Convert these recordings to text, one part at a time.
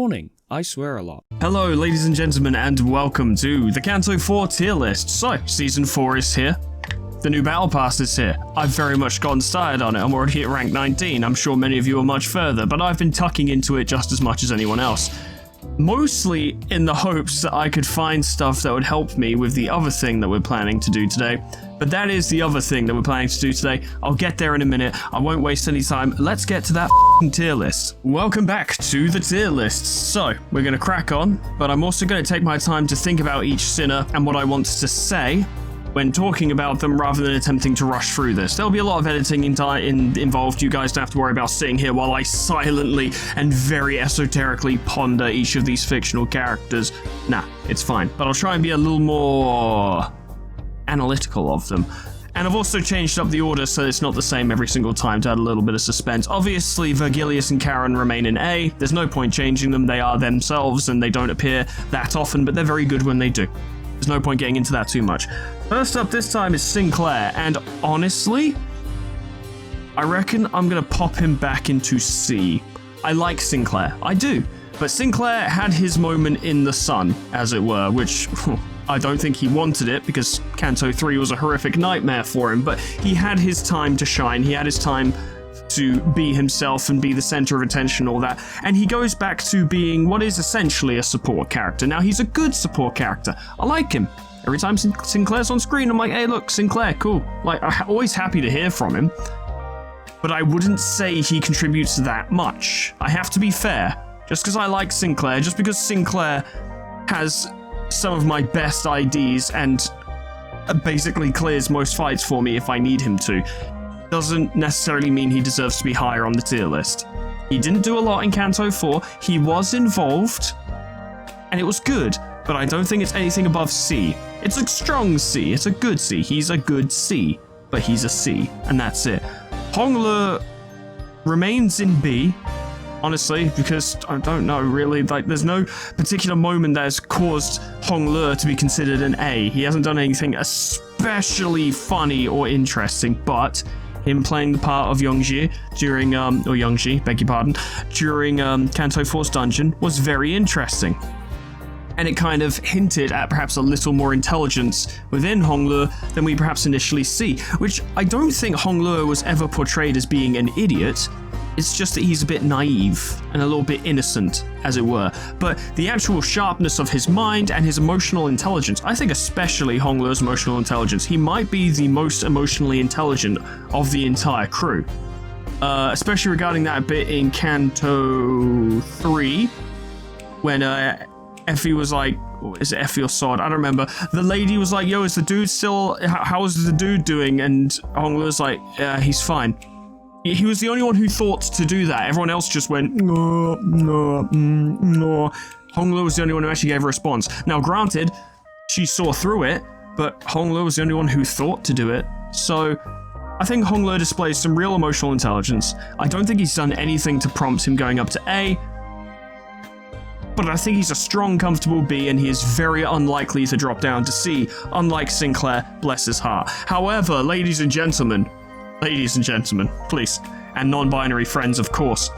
morning. I swear a lot. Hello, ladies and gentlemen, and welcome to the Canto 4 tier list. So, Season 4 is here. The new Battle Pass is here. I've very much gotten started on it. I'm already at rank 19. I'm sure many of you are much further, but I've been tucking into it just as much as anyone else. Mostly in the hopes that I could find stuff that would help me with the other thing that we're planning to do today. But that is the other thing that we're planning to do today. I'll get there in a minute. I won't waste any time. Let's get to that tier list. Welcome back to the tier list. So, we're going to crack on, but I'm also going to take my time to think about each sinner and what I want to say when talking about them rather than attempting to rush through this. There'll be a lot of editing involved. You guys don't have to worry about sitting here while I silently and very esoterically ponder each of these fictional characters. Nah, it's fine. But I'll try and be a little more analytical of them. And I've also changed up the order so it's not the same every single time to add a little bit of suspense. Obviously, Virgilius and Karen remain in A. There's no point changing them. They are themselves and they don't appear that often, but they're very good when they do. There's no point getting into that too much. First up this time is Sinclair, and honestly, I reckon I'm gonna pop him back into C. I like Sinclair, I do, but Sinclair had his moment in the sun, as it were, which I don't think he wanted it because Canto 3 was a horrific nightmare for him, but he had his time to shine, he had his time to be himself and be the center of attention, all that, and he goes back to being what is essentially a support character. Now, he's a good support character. I like him. Every time Sinclair's on screen, I'm like, hey, look, Sinclair, cool. Like, I'm always happy to hear from him, but I wouldn't say he contributes that much. I have to be fair. Just because I like Sinclair, just because Sinclair has some of my best IDs and basically clears most fights for me if I need him to, doesn't necessarily mean he deserves to be higher on the tier list. He didn't do a lot in Canto 4. He was involved, and it was good, but I don't think it's anything above C. It's a strong C. It's a good C. He's a good C, but he's a C, and that's it. Honglu remains in B, honestly, because I don't know, really. Like, there's no particular moment that has caused Honglu to be considered an A. He hasn't done anything especially funny or interesting, but him playing the part of Yongji during, during Canto 4's dungeon was very interesting. And it kind of hinted at perhaps a little more intelligence within Honglu than we perhaps initially see, which I don't think Honglu was ever portrayed as being an idiot. It's just that he's a bit naive and a little bit innocent, as it were. But the actual sharpness of his mind and his emotional intelligence, I think especially Honglu's emotional intelligence, he might be the most emotionally intelligent of the entire crew. Especially regarding that bit in Canto 3, when Effie was like, is it Effie or Sod? I don't remember. The lady was like, yo, is the dude still, how's the dude doing? And Honglu was like, yeah, he's fine. He was the only one who thought to do that. Everyone else just went, no. Honglu was the only one who actually gave a response. Now, granted, she saw through it, but Honglu was the only one who thought to do it. So, I think Honglu displays some real emotional intelligence. I don't think he's done anything to prompt him going up to A, but I think he's a strong, comfortable B, and he is very unlikely to drop down to C, unlike Sinclair, bless his heart. However, ladies and gentlemen, please, and non-binary friends, of course,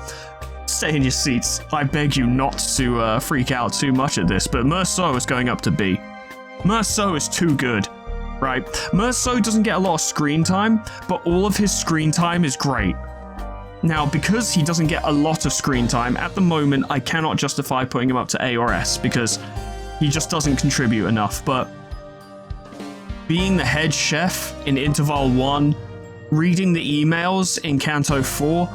stay in your seats. I beg you not to freak out too much at this, but Merceau is going up to B. Merceau is too good, right? Merceau doesn't get a lot of screen time, but all of his screen time is great. Now, because he doesn't get a lot of screen time, at the moment, I cannot justify putting him up to A or S, because he just doesn't contribute enough, but being the head chef in Interval 1, reading the emails in Canto 4,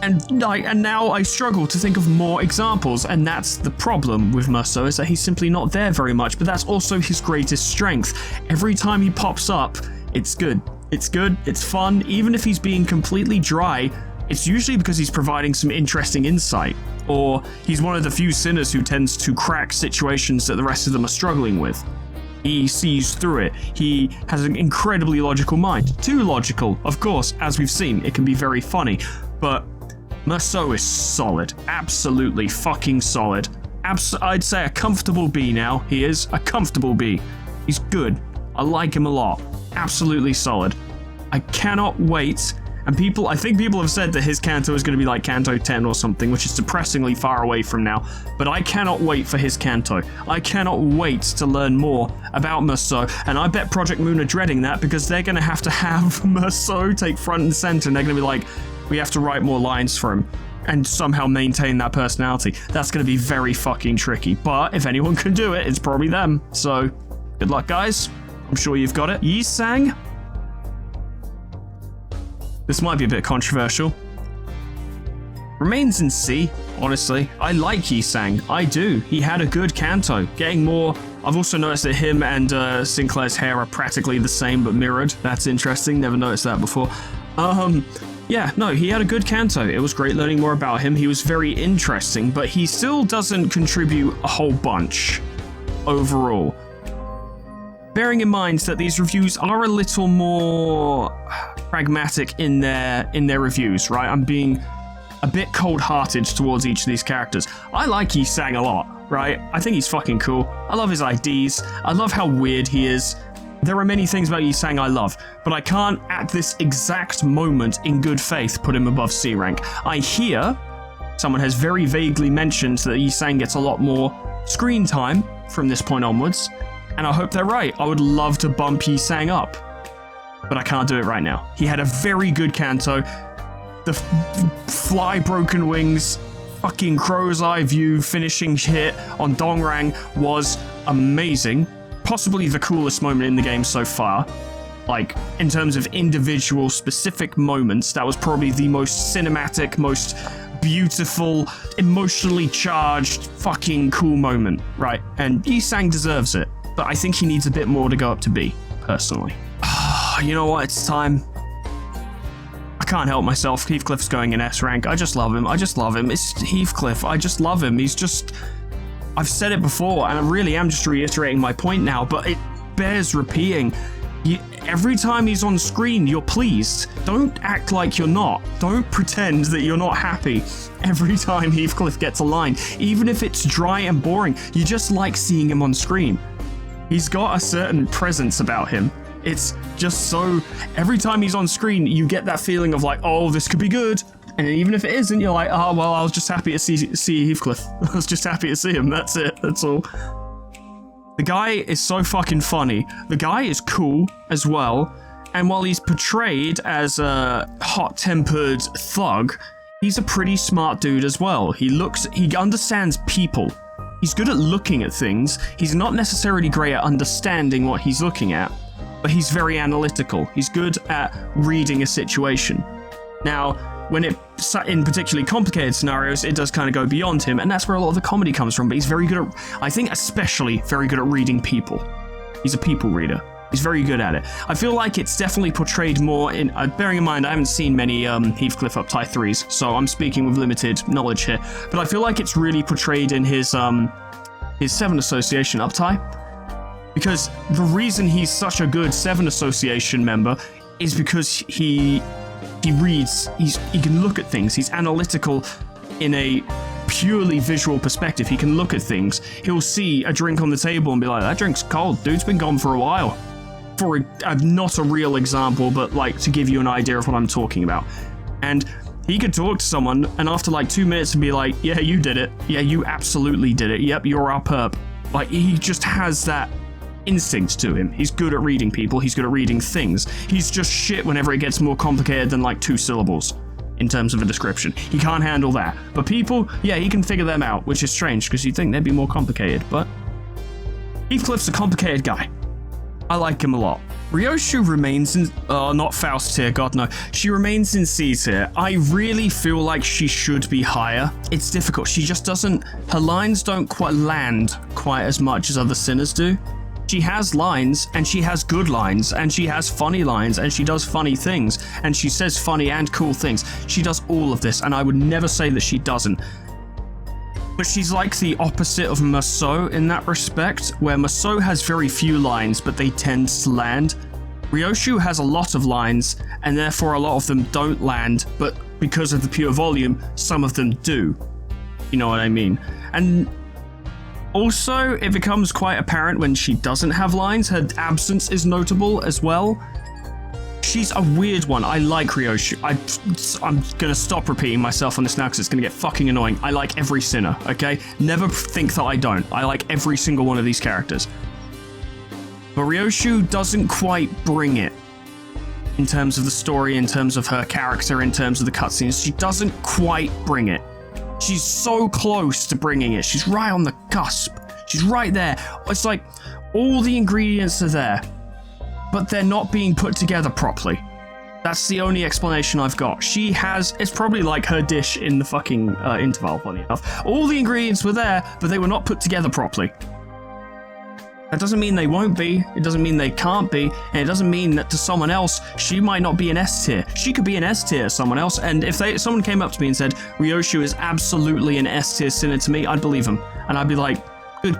and now I struggle to think of more examples, and that's the problem with Merceau, is that he's simply not there very much, but that's also his greatest strength. Every time he pops up, it's good. It's good, it's fun. Even if he's being completely dry, it's usually because he's providing some interesting insight, or he's one of the few sinners who tends to crack situations that the rest of them are struggling with. He sees through it. He has an incredibly logical mind. Too logical, of course, as we've seen. It can be very funny, but Merceau is solid. Absolutely fucking solid. I'd say a comfortable B now. He is a comfortable B. He's good. I like him a lot. Absolutely solid. I cannot wait And I think people have said that his Canto is going to be like Canto 10 or something, which is depressingly far away from now. But I cannot wait for his Canto. I cannot wait to learn more about Musou. And I bet Project Moon are dreading that because they're going to have Musou take front and center. And they're going to be like, we have to write more lines for him and somehow maintain that personality. That's going to be very fucking tricky. But if anyone can do it, it's probably them. So good luck, guys. I'm sure you've got it. Yi Sang. This might be a bit controversial. Remains in C, honestly. I like Yi Sang. I do. He had a good Canto. Getting more... I've also noticed that him and Sinclair's hair are practically the same but mirrored. That's interesting. Never noticed that before. Yeah, no, he had a good Canto. It was great learning more about him. He was very interesting, but he still doesn't contribute a whole bunch overall. Bearing in mind that these reviews are a little more pragmatic in their reviews, right? I'm being a bit cold-hearted towards each of these characters. I like Yi Sang a lot, right? I think he's fucking cool. I love his IDs. I love how weird he is. There are many things about Yi Sang I love, but I can't, at this exact moment, in good faith, put him above C rank. I hear someone has very vaguely mentioned that Yi Sang gets a lot more screen time from this point onwards, and I hope they're right. I would love to bump Yi Sang up, but I can't do it right now. He had a very good Canto. The fly broken wings, fucking crow's eye view finishing hit on Dongrang was amazing. Possibly the coolest moment in the game so far. Like, in terms of individual specific moments, that was probably the most cinematic, most beautiful, emotionally charged, fucking cool moment, right? And Yi Sang deserves it, but I think he needs a bit more to go up to B, personally. You know what? It's time. I can't help myself. Heathcliff's going in S rank. I just love him. I just love him. It's Heathcliff. I just love him. He's just... I've said it before, and I really am just reiterating my point now, but it bears repeating. Every time he's on screen, you're pleased. Don't act like you're not. Don't pretend that you're not happy every time Heathcliff gets a line. Even if it's dry and boring, you just like seeing him on screen. He's got a certain presence about him. It's just so... Every time he's on screen, you get that feeling of like, oh, this could be good. And even if it isn't, you're like, oh, well, I was just happy to see Heathcliff. I was just happy to see him. That's it. That's all. The guy is so fucking funny. The guy is cool as well. And while he's portrayed as a hot-tempered thug, he's a pretty smart dude as well. He understands people. He's good at looking at things. He's not necessarily great at understanding what he's looking at, but he's very analytical. He's good at reading a situation. Now, when it's in particularly complicated scenarios, it does kind of go beyond him, and that's where a lot of the comedy comes from, but he's very good at, I think especially very good at reading people. He's a people reader. He's very good at it. I feel like it's definitely portrayed more in, bearing in mind I haven't seen many Heathcliff Uptie 3s, so I'm speaking with limited knowledge here, but I feel like it's really portrayed in his 7 Association Uptie, because the reason he's such a good 7 Association member is because he reads, he can look at things, he's analytical in a purely visual perspective. He can look at things, he'll see a drink on the table and be like, that drink's cold, dude's been gone for a while. For not a real example, but like to give you an idea of what I'm talking about. And he could talk to someone and after like 2 minutes and be like, yeah, you did it. Yeah, you absolutely did it. Yep, you're our perp. Like, he just has that instinct to him. He's good at reading people, he's good at reading things. He's just shit whenever it gets more complicated than like 2 syllables in terms of a description. He can't handle that. But people, yeah, he can figure them out, which is strange because you'd think they'd be more complicated, but Heathcliff's a complicated guy. I like him a lot. Ryoshu remains in, not Faust tier, god no. She remains in C tier. I really feel like she should be higher. It's difficult, she just doesn't, her lines don't quite land quite as much as other sinners do. She has lines, and she has good lines, and she has funny lines, and she does funny things, and she says funny and cool things. She does all of this, and I would never say that she doesn't. But she's like the opposite of Musou in that respect, where Musou has very few lines, but they tend to land. Ryoshu has a lot of lines, and therefore a lot of them don't land, but because of the pure volume, some of them do. You know what I mean? And also, it becomes quite apparent when she doesn't have lines. Her absence is notable as well. she's a weird one. I like Ryoshu. I'm gonna stop repeating myself on this now because it's gonna get fucking annoying. I like every Sinner, okay? Never think that I don't. I like every single one of these characters. But Ryoshu doesn't quite bring it. In terms of the story, in terms of her character, in terms of the cutscenes, she doesn't quite bring it. She's so close to bringing it. She's right on the cusp. She's right there. It's like all the ingredients are there, but they're not being put together properly. That's the only explanation I've got. She has, it's probably like her dish in the fucking interval, funny enough. All the ingredients were there, but they were not put together properly. That doesn't mean they won't be, it doesn't mean they can't be, and it doesn't mean that to someone else, she might not be an S tier. She could be an S tier to someone else, and if someone came up to me and said, Ryoshu is absolutely an S tier Sinner to me, I'd believe them. And I'd be like, good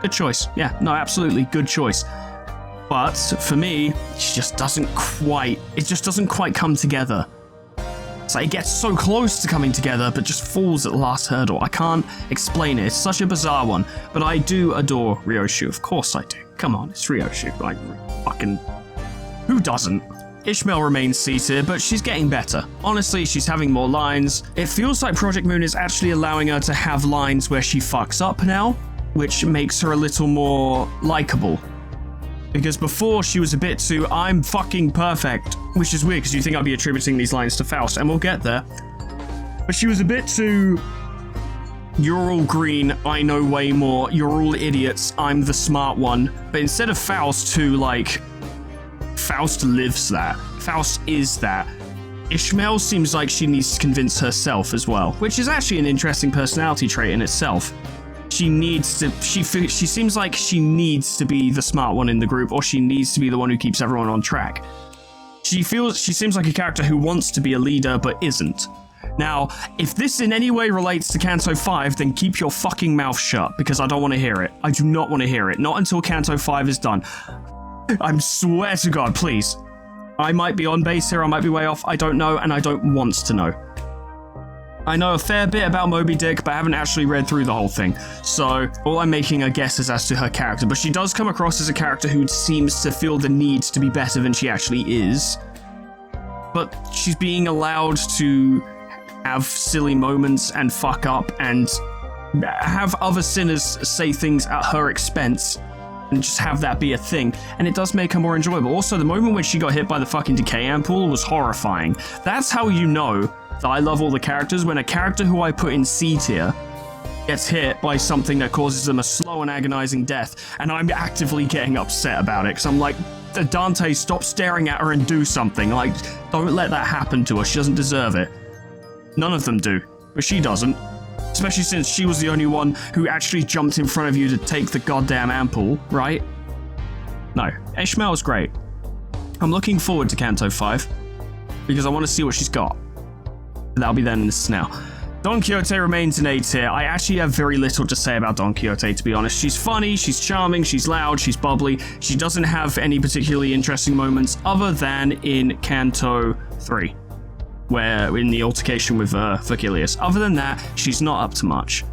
choice. Yeah, no, absolutely, good choice. But for me, it just doesn't quite come together. So it gets so close to coming together, but just falls at the last hurdle. I can't explain it. It's such a bizarre one. But I do adore Ryoshu. Of course I do. Come on, it's Ryoshu. Like, fucking... Who doesn't? Ishmael remains C tier, but she's getting better. Honestly, she's having more lines. It feels like Project Moon is actually allowing her to have lines where she fucks up now, which makes her a little more likable. Because before she was a bit too, I'm fucking perfect, which is weird because you think I'd be attributing these lines to Faust, and we'll get there. But she was a bit too, you're all green, I know way more, you're all idiots, I'm the smart one. But instead of Faust, who like, Faust lives that, Faust is that. Ishmael seems like she needs to convince herself as well, which is actually an interesting personality trait in itself. She seems like she needs to be the smart one in the group, or she needs to be the one who keeps everyone on track. She seems like a character who wants to be a leader, but isn't. Now, if this in any way relates to Canto 5, then keep your fucking mouth shut, because I don't want to hear it. I do not want to hear it. Not until Canto 5 is done. I swear to God, please. I might be on base here, I might be way off, I don't know, and I don't want to know. I know a fair bit about Moby Dick, but I haven't actually read through the whole thing, so all I'm making are guesses as to her character, but she does come across as a character who seems to feel the need to be better than she actually is. But she's being allowed to have silly moments and fuck up and have other sinners say things at her expense and just have that be a thing, and it does make her more enjoyable. Also, the moment when she got hit by the fucking decay ampoule was horrifying. That's how you know that I love all the characters, when a character who I put in C tier gets hit by something that causes them a slow and agonizing death, and I'm actively getting upset about it, because I'm like, Dante, stop staring at her and do something. Like, don't let that happen to her. She doesn't deserve it. None of them do, but she doesn't. Especially since she was the only one who actually jumped in front of you to take the goddamn ampoule, right? No, Ishmael's great. I'm looking forward to Canto 5, because I want to see what she's got. That'll be then in this now. Don Quixote remains in A tier. I actually have very little to say about Don Quixote, to be honest. She's funny, she's charming, she's loud, she's bubbly. She doesn't have any particularly interesting moments other than in Canto 3, where in the altercation with Vergilius. Other than that, she's not up to much.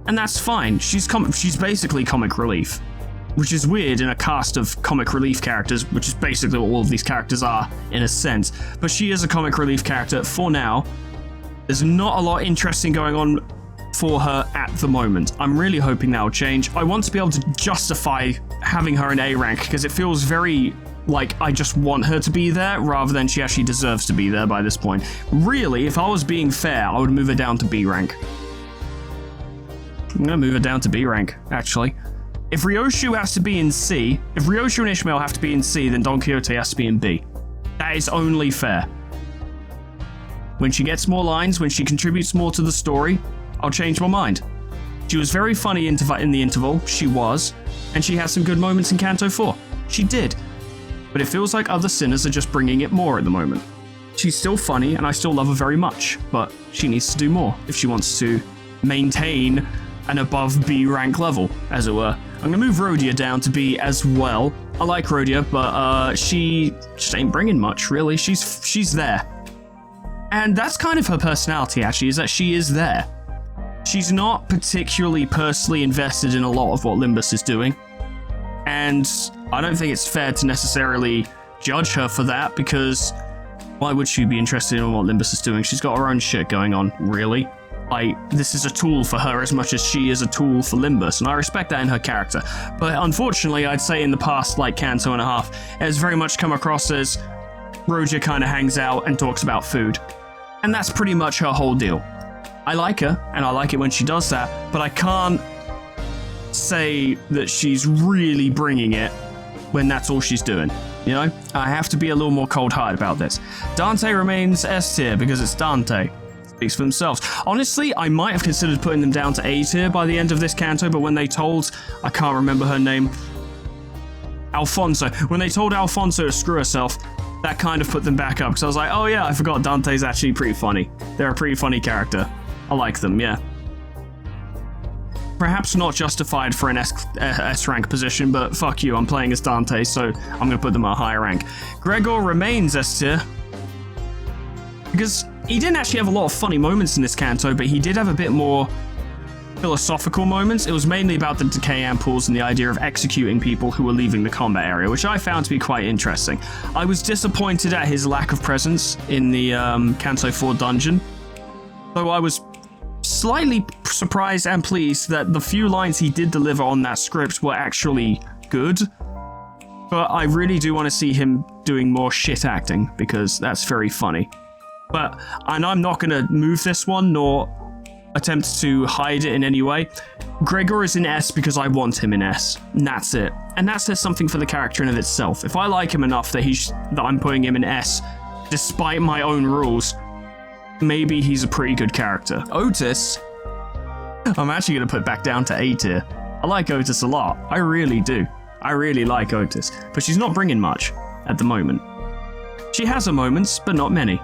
And that's fine. She's basically comic relief, which is weird in a cast of comic relief characters, which is basically what all of these characters are, in a sense. But she is a comic relief character for now. There's not a lot interesting going on for her at the moment. I'm really hoping that will change. I want to be able to justify having her in A rank, because it feels very like I just want her to be there, rather than she actually deserves to be there by this point. Really, if I was being fair, I would move her down to B rank. I'm gonna move her down to B rank, actually. If Ryoshu has to be in C, if Ryoshu and Ishmael have to be in C, then Don Quixote has to be in B. That is only fair. When she gets more lines, when she contributes more to the story, I'll change my mind. She was very funny in the interval, she was, and she had some good moments in Canto 4. She did. But it feels like other sinners are just bringing it more at the moment. She's still funny, and I still love her very much, but she needs to do more if she wants to maintain an above B rank level, as it were. I'm gonna move Rhodia down to B as well. I like Rhodia, but she just ain't bringing much, really. She's there. And that's kind of her personality, actually, is that she is there. She's not particularly personally invested in a lot of what Limbus is doing. And I don't think it's fair to necessarily judge her for that, because Why would she be interested in what Limbus is doing? She's got her own shit going on, really. This is a tool for her as much as she is a tool for Limbus, and I respect that in her character. But unfortunately, I'd say in the past, like, Canto and a half, it has very much come across as Roja kind of hangs out and talks about food. And that's pretty much her whole deal. I like her, and I like it when she does that, but I can't say that she's really bringing it when that's all she's doing. You know? I have to be a little more cold-hearted about this. Dante remains S tier because it's Dante. Speaks for themselves. Honestly, I might have considered putting them down to A tier by the end of this Canto, but when they told, I can't remember her name, Alfonso, when they told Alfonso to screw herself, that kind of put them back up, because I was like, oh yeah, I forgot Dante's actually pretty funny. They're a pretty funny character. I like them, yeah. Perhaps not justified for an S rank position, but fuck you, I'm playing as Dante, so I'm going to put them at a higher rank. Gregor remains S tier, because he didn't actually have a lot of funny moments in this Canto, but he did have a bit more philosophical moments. It was mainly about the decay ampoules and the idea of executing people who were leaving the combat area, which I found to be quite interesting. I was disappointed at his lack of presence in the Canto 4 dungeon, though I was slightly surprised and pleased that the few lines he did deliver on that script were actually good. But I really do want to see him doing more shit acting, because that's very funny. And I'm not going to move this one, nor attempt to hide it in any way. Gregor is in S because I want him in S, and that's it. And that says something for the character in of itself. If I like him enough that I'm putting him in S, despite my own rules, maybe he's a pretty good character. Otis, I'm actually going to put back down to A tier. I like Otis a lot. I really do. I really like Otis, but she's not bringing much at the moment. She has her moments, but not many.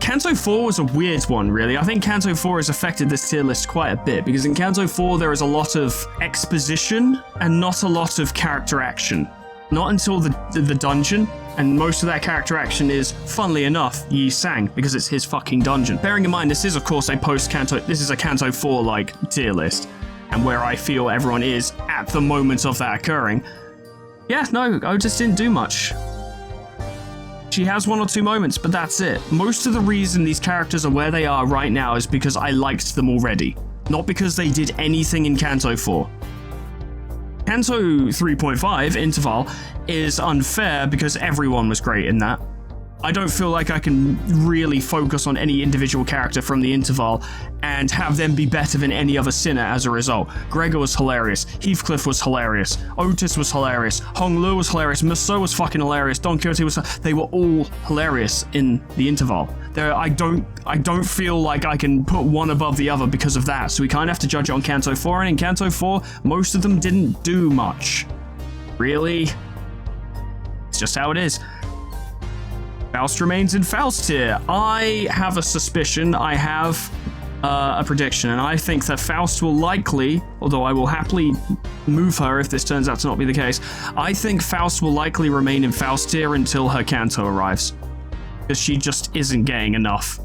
Canto 4 was a weird one, really. I think Canto 4 has affected this tier list quite a bit, because in Canto 4 there is a lot of exposition and not a lot of character action. Not until the dungeon, and most of that character action is, funnily enough, Yi Sang, because it's his fucking dungeon. Bearing in mind, this is of course a post-Canto, this is a Canto 4 like tier list, and where I feel everyone is at the moment of that occurring. Yeah, no, Otis didn't do much. She has one or two moments, but that's it. Most of the reason these characters are where they are right now is because I liked them already, not because they did anything in Canto 4. Canto 3.5, Interval, is unfair because everyone was great in that. I don't feel like I can really focus on any individual character from the Interval and have them be better than any other Sinner as a result. Gregor was hilarious, Heathcliff was hilarious, Otis was hilarious, Hong Lu was hilarious, Musso was fucking hilarious, Don Quixote was... They were all hilarious in the Interval. I don't feel like I can put one above the other because of that, so we kind of have to judge it on Canto 4, and in Canto 4, most of them didn't do much. Really? It's just how it is. Faust remains in Faust tier. I have a suspicion, I have a prediction, and I think that Faust will likely, although I will happily move her if this turns out to not be the case, I think Faust will likely remain in Faust tier until her Canto arrives. Because she just isn't getting enough,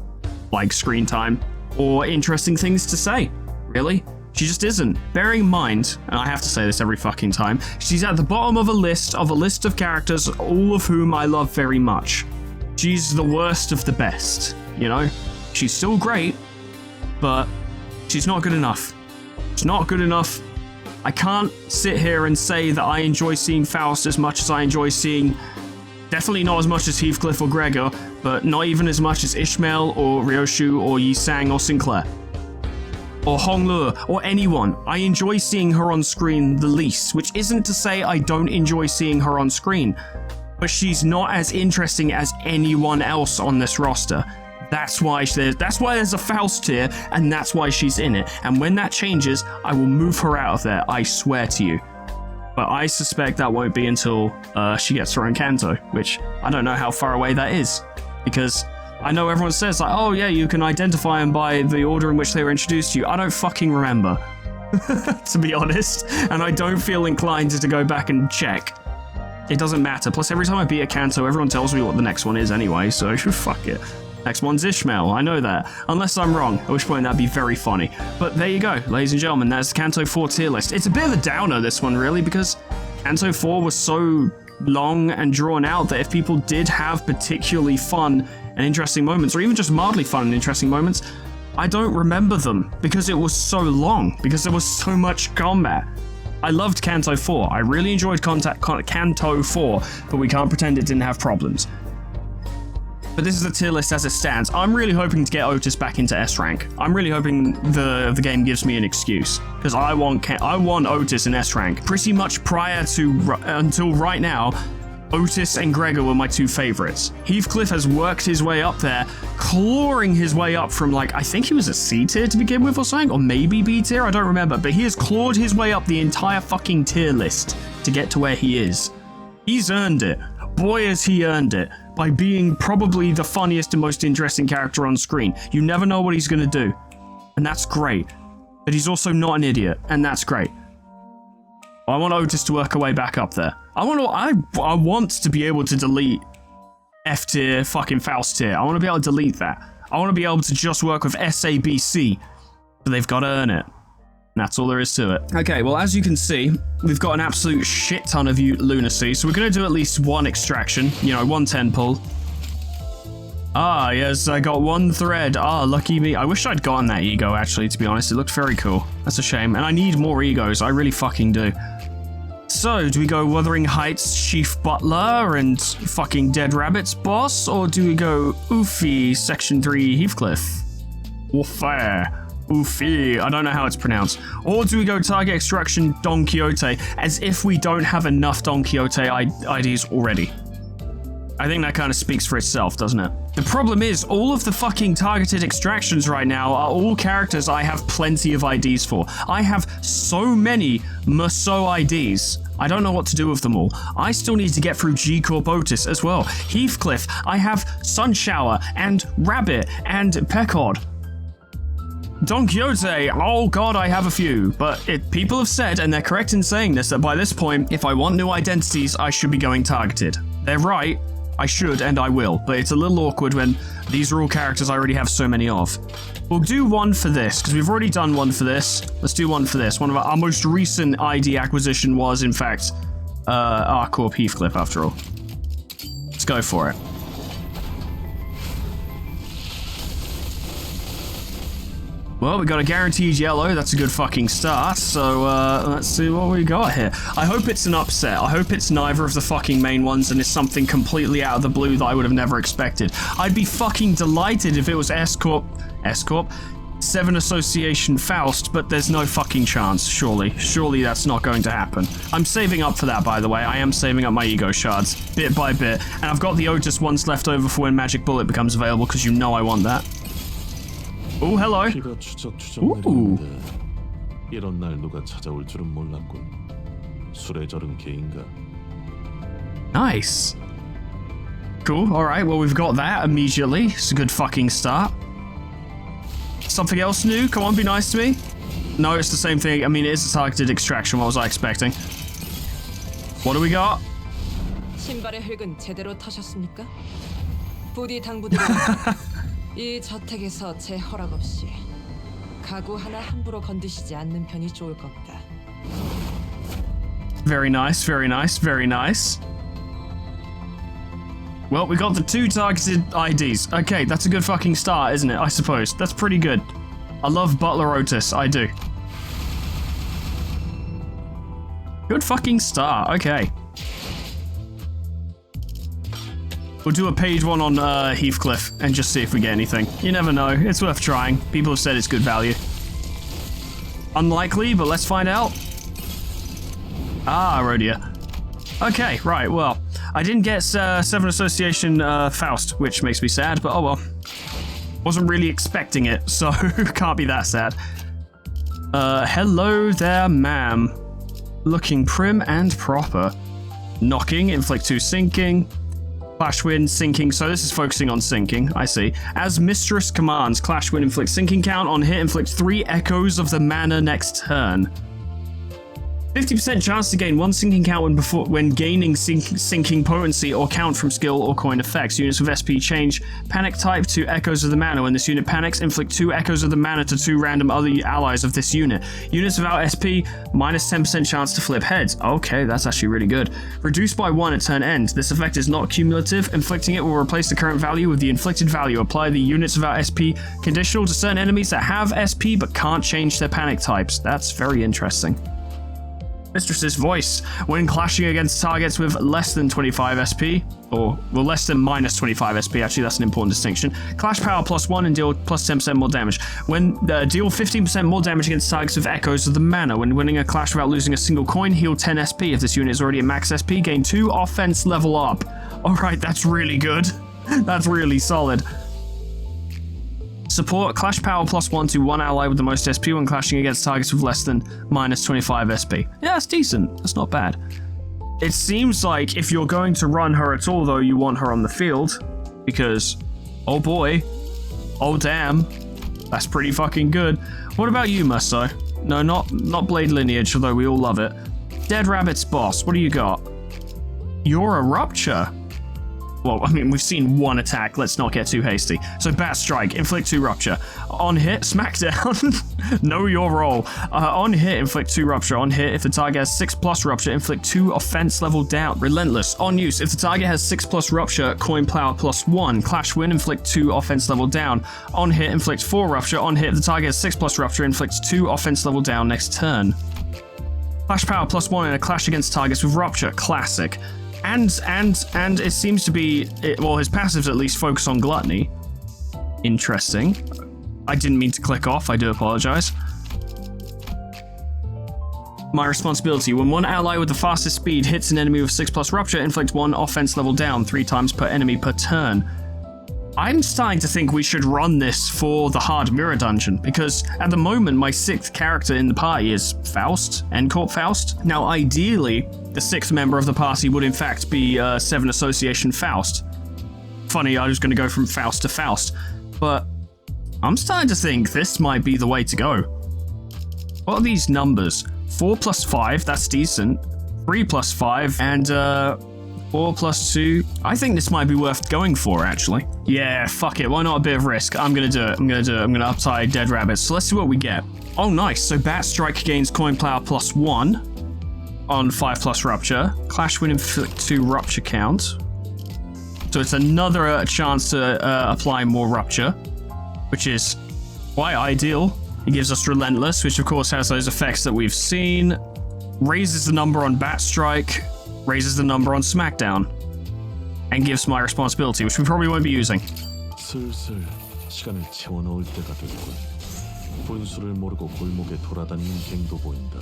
like, screen time or interesting things to say, really. She just isn't. Bearing in mind, and I have to say this every fucking time, she's at the bottom of a list of characters, all of whom I love very much. She's the worst of the best, you know? She's still great, but she's not good enough. She's not good enough. I can't sit here and say that I enjoy seeing Faust as much as I enjoy seeing... Definitely not as much as Heathcliff or Gregor, but not even as much as Ishmael or Ryoshu or Yi Sang or Sinclair. Or Hong Lu, or anyone. I enjoy seeing her on screen the least, which isn't to say I don't enjoy seeing her on screen. But she's not as interesting as anyone else on this roster. That's why there's a Faust tier, and that's why she's in it. And when that changes, I will move her out of there, I swear to you. But I suspect that won't be until she gets her own Canto, which I don't know how far away that is. Because I know everyone says, like, oh yeah, you can identify them by the order in which they were introduced to you. I don't fucking remember, to be honest. And I don't feel inclined to go back and check. It doesn't matter. Plus, every time I beat a Canto, everyone tells me what the next one is anyway, so fuck it. Next one's Ishmael, I know that. Unless I'm wrong, at which point that'd be very funny. But there you go, ladies and gentlemen, that's the Canto 4 tier list. It's a bit of a downer, this one, really, because Canto 4 was so long and drawn out that if people did have particularly fun and interesting moments, or even just mildly fun and interesting moments, I don't remember them because it was so long, because there was so much combat. I loved Canto 4. I really enjoyed Canto 4, but we can't pretend it didn't have problems. But this is a tier list as it stands. I'm really hoping to get Otis back into S rank. I'm really hoping the game gives me an excuse, because I want Otis in S rank. Pretty much prior to until right now, Otis and Gregor were my two favorites. Heathcliff has worked his way up there, clawing his way up from, like, I think he was a C tier to begin with or something, or maybe B tier, I don't remember, but he has clawed his way up the entire fucking tier list to get to where he is. He's earned it. Boy, has he earned it, by being probably the funniest and most interesting character on screen. You never know what he's gonna do, and that's great. But he's also not an idiot, and that's great. I want Otis to work her way back up there. I want to be able to delete F tier, fucking Faust tier. I want to be able to delete that. I want to be able to just work with SABC, but they've got to earn it. And that's all there is to it. Okay, well, as you can see, we've got an absolute shit ton of lunacy, so we're going to do at least one extraction, you know, 110 pull. Ah, yes, I got one thread. Ah, lucky me. I wish I'd gotten that ego, actually, to be honest. It looked very cool. That's a shame. And I need more egos. I really fucking do. So, do we go Wuthering Heights Chief Butler and fucking Dead Rabbits boss? Or do we go Oofy Section 3 Heathcliff? Warfare. Oofy. I don't know how it's pronounced. Or do we go Target Extraction Don Quixote, as if we don't have enough Don Quixote IDs already? I think that kind of speaks for itself, doesn't it? The problem is, all of the fucking targeted extractions right now are all characters I have plenty of IDs for. I have so many Musso IDs. I don't know what to do with them all. I still need to get through G-Corp Otis as well. Heathcliff, I have Sunshower and Rabbit and Peckod. Don Quixote, oh god, I have a few, but people have said, and they're correct in saying this, that by this point, if I want new identities, I should be going targeted. They're right. I should, and I will, but it's a little awkward when these are all characters I already have so many of. We'll do one for this, because we've already done one for this. Let's do one for this. One of our most recent ID acquisition was, in fact, R-Corp Heathcliff, after all. Let's go for it. Well, we got a guaranteed yellow. That's a good fucking start. So, let's see what we got here. I hope it's an upset. I hope it's neither of the fucking main ones and it's something completely out of the blue that I would have never expected. I'd be fucking delighted if it was S-Corp, 7 Association Faust, but there's no fucking chance, surely. Surely that's not going to happen. I'm saving up for that, by the way. I am saving up my ego shards, bit by bit. And I've got the Otis ones left over for when Magic Bullet becomes available, because you know I want that. Oh, hello. Ooh. 이런 날 누가 찾아올 줄은 몰랐군. 술에 절은 개인가. Nice. Cool. All right. Well, we've got that immediately. It's a good fucking start. Something else new? Come on, be nice to me. No, it's the same thing. I mean, it is a targeted extraction. What was I expecting? What do we got? 신발의 흙은 제대로 타셨습니까? 부디 당부드립니다. 이 저택에서 제 허락 없이 가구 하나 함부로 건드시지 않는 편이 좋을 겁니다. Very nice, very nice, very nice. Well, we got the 2 targeted IDs. Okay, that's a good fucking start, isn't it? I suppose. That's pretty good. I love Butler Otis. I do. Good fucking start. Okay. We'll do a paid one on Heathcliff and just see if we get anything. You never know. It's worth trying. People have said it's good value. Unlikely, but let's find out. Ah, Rhodia. Okay, right, well. I didn't get 7 Association Faust, which makes me sad, but oh well. Wasn't really expecting it, so can't be that sad. Hello there, ma'am. Looking prim and proper. Knocking, inflict 2 sinking. Clash Wind, sinking, so this is focusing on sinking, I see. As Mistress commands, Clash Wind, inflict sinking count, on hit, inflict 3 echoes of the mana next turn. 50% chance to gain 1 sinking count when gaining sinking potency or count from skill or coin effects. Units with SP change panic type to Echoes of the Mana. When this unit panics, inflict 2 Echoes of the Mana to 2 random other allies of this unit. Units without SP, minus 10% chance to flip heads. Okay, that's actually really good. Reduced by 1 at turn end. This effect is not cumulative. Inflicting it will replace the current value with the inflicted value. Apply the units without SP conditional to certain enemies that have SP but can't change their panic types. That's very interesting. Mistress's Voice. When clashing against targets with less than 25 SP, or, well, less than minus 25 SP, actually, that's an important distinction. Clash power +1 and deal plus 10% more damage. When deal 15% more damage against targets with Echoes of the Mana. When winning a clash without losing a single coin, heal 10 SP. If this unit is already at max SP, gain 2 offense level up. Alright, that's really good. That's really solid. Support clash power +1 to 1 ally with the most SP when clashing against targets with less than minus 25 SP. Yeah, that's decent. That's not bad. It seems like if you're going to run her at all, though, you want her on the field. Because, oh boy, oh damn, that's pretty fucking good. What about you, Musto? No, not Blade Lineage, although we all love it. Dead Rabbit's boss, what do you got? You're a Rupture. Well, I mean, we've seen 1 attack, let's not get too hasty. So Bat Strike, inflict 2 Rupture. On hit, Smackdown. Know your role. On hit, inflict 2 Rupture. On hit, if the target has 6+ Rupture, inflict 2 offense level down. Relentless. On use, if the target has 6+ Rupture, coin power +1. Clash win, inflict 2 offense level down. On hit, inflict 4 Rupture. On hit, if the target has 6+ Rupture, inflicts 2 offense level down next turn. Clash power +1 in a clash against targets with Rupture. Classic. And it seems to be, well, his passives at least focus on Gluttony. Interesting. I didn't mean to click off, I do apologize. My responsibility. When one ally with the fastest speed hits an enemy with 6+ Rupture, inflict 1 offense level down 3 times per enemy per turn. I'm starting to think we should run this for the hard mirror dungeon, because at the moment my 6th character in the party is Faust, Endcorp Faust. Now ideally, the 6th member of the party would in fact be 7 Association Faust. Funny, I was going to go from Faust to Faust, but I'm starting to think this might be the way to go. What are these numbers? 4 + 5, that's decent. 3 + 5, and 4 + 2. I think this might be worth going for, actually. Yeah, fuck it. Why not a bit of risk? I'm gonna do it. I'm gonna upside Dead Rabbits. So let's see what we get. Oh, nice. So Bat Strike gains coin power +1 on 5+ Rupture. Clash win inflict 2 Rupture count. So it's another chance to apply more Rupture, which is quite ideal. It gives us Relentless, which of course has those effects that we've seen. Raises the number on Bat Strike. Raises the number on Smackdown, and gives my responsibility, which we probably won't be using. 슬슬 시간을 채워넣을 때가 됐군. 분수를 모르고 골목에 돌아다니는 갱도 보인다.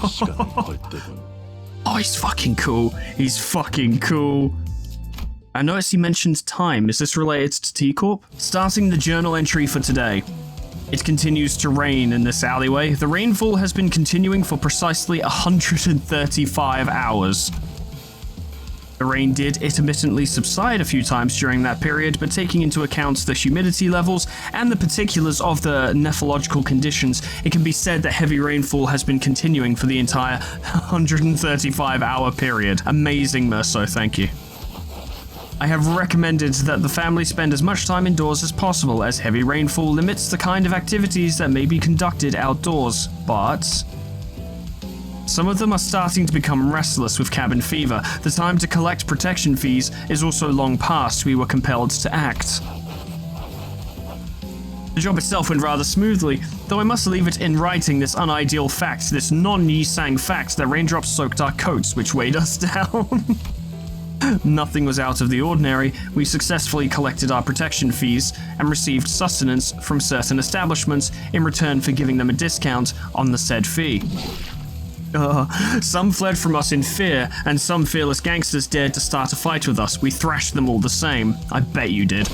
시간을 벌 때군. Oh, he's fucking cool. He's fucking cool. I noticed he mentioned time. Is this related to T-Corp? Starting the journal entry for today. It continues to rain in this alleyway. The rainfall has been continuing for precisely 135 hours. The rain did intermittently subside a few times during that period, but taking into account the humidity levels and the particulars of the nephrological conditions, it can be said that heavy rainfall has been continuing for the entire 135-hour period. Amazing, Merso, thank you. I have recommended that the family spend as much time indoors as possible, as heavy rainfall limits the kind of activities that may be conducted outdoors, but some of them are starting to become restless with cabin fever. The time to collect protection fees is also long past. We were compelled to act. The job itself went rather smoothly, though I must leave it in writing this unideal fact, this non-Yisang fact that raindrops soaked our coats, which weighed us down. Nothing was out of the ordinary. We successfully collected our protection fees and received sustenance from certain establishments in return for giving them a discount on the said fee. Some fled from us in fear, and some fearless gangsters dared to start a fight with us. We thrashed them all the same. I bet you did.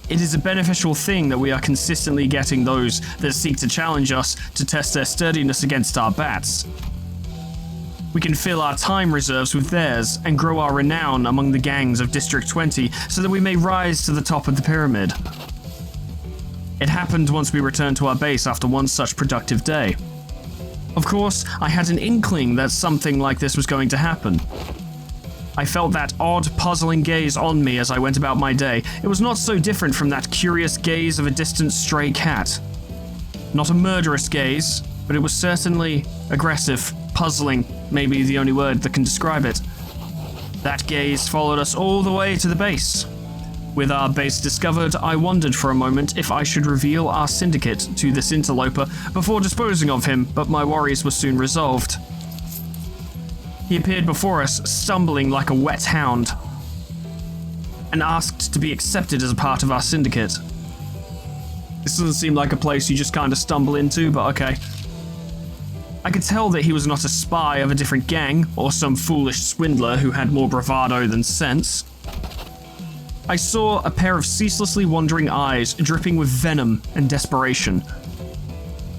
It is a beneficial thing that we are consistently getting those that seek to challenge us to test their sturdiness against our bats. We can fill our time reserves with theirs and grow our renown among the gangs of District 20 so that we may rise to the top of the pyramid. It happened once we returned to our base after one such productive day. Of course, I had an inkling that something like this was going to happen. I felt that odd, puzzling gaze on me as I went about my day. It was not so different from that curious gaze of a distant stray cat. Not a murderous gaze, but it was certainly aggressive, puzzling, maybe the only word that can describe it. That gaze followed us all the way to the base. With our base discovered, I wondered for a moment if I should reveal our syndicate to this interloper before disposing of him, but my worries were soon resolved. He appeared before us, stumbling like a wet hound, and asked to be accepted as a part of our syndicate. This doesn't seem like a place you just kind of stumble into, but okay. I could tell that he was not a spy of a different gang, or some foolish swindler who had more bravado than sense. I saw a pair of ceaselessly wandering eyes dripping with venom and desperation.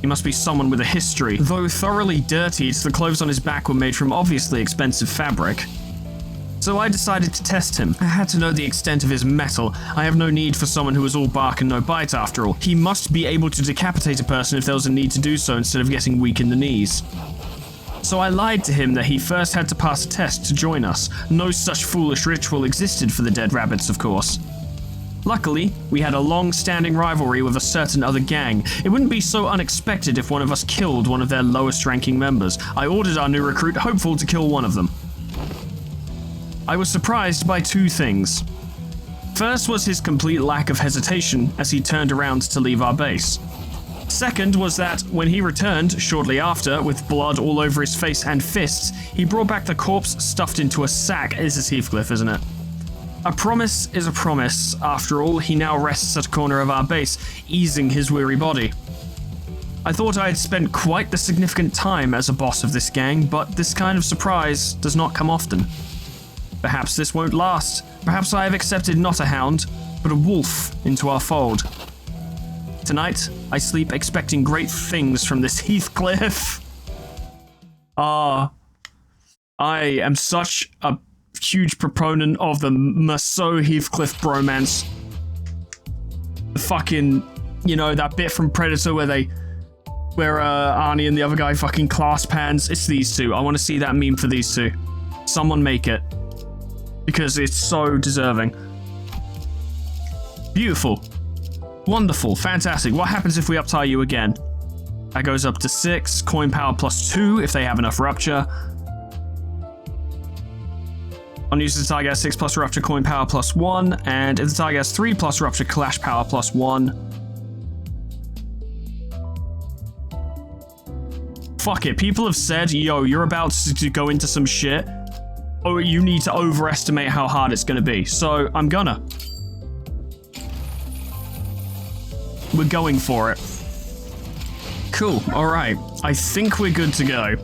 He must be someone with a history. Though thoroughly dirtied, the clothes on his back were made from obviously expensive fabric. So I decided to test him. I had to know the extent of his mettle. I have no need for someone who was all bark and no bite after all. He must be able to decapitate a person if there was a need to do so instead of getting weak in the knees. So I lied to him that he first had to pass a test to join us. No such foolish ritual existed for the dead rabbits, of course. Luckily, we had a long-standing rivalry with a certain other gang. It wouldn't be so unexpected if one of us killed one of their lowest-ranking members. I ordered our new recruit, hopeful to kill one of them. I was surprised by two things. First was his complete lack of hesitation as he turned around to leave our base. Second was that, when he returned, shortly after, with blood all over his face and fists, he brought back the corpse stuffed into a sack. This is Heathcliff, isn't it? A promise is a promise. After all, he now rests at a corner of our base, easing his weary body. I thought I had spent quite the significant time as a boss of this gang, but this kind of surprise does not come often. Perhaps this won't last. Perhaps I have accepted not a hound, but a wolf into our fold. Tonight, I sleep expecting great things from this Heathcliff. I am such a huge proponent of the Merceau-Heathcliff bromance. The fucking, you know, that bit from Predator where Arnie and the other guy fucking clasp hands. It's these two. I want to see that meme for these two. Someone make it. Because it's so deserving. Beautiful. Wonderful. Fantastic. What happens if we uptie you again? That goes up to 6. Coin power plus 2 if they have enough rupture. Unused if the target has 6 plus rupture, coin power plus 1. And if the target has 3 plus rupture, clash power plus 1. Fuck it. People have said, yo, you're about to go into some shit. Oh, you need to overestimate how hard it's going to be. So, I'm gonna. We're going for it. Cool. Alright. I think we're good to go.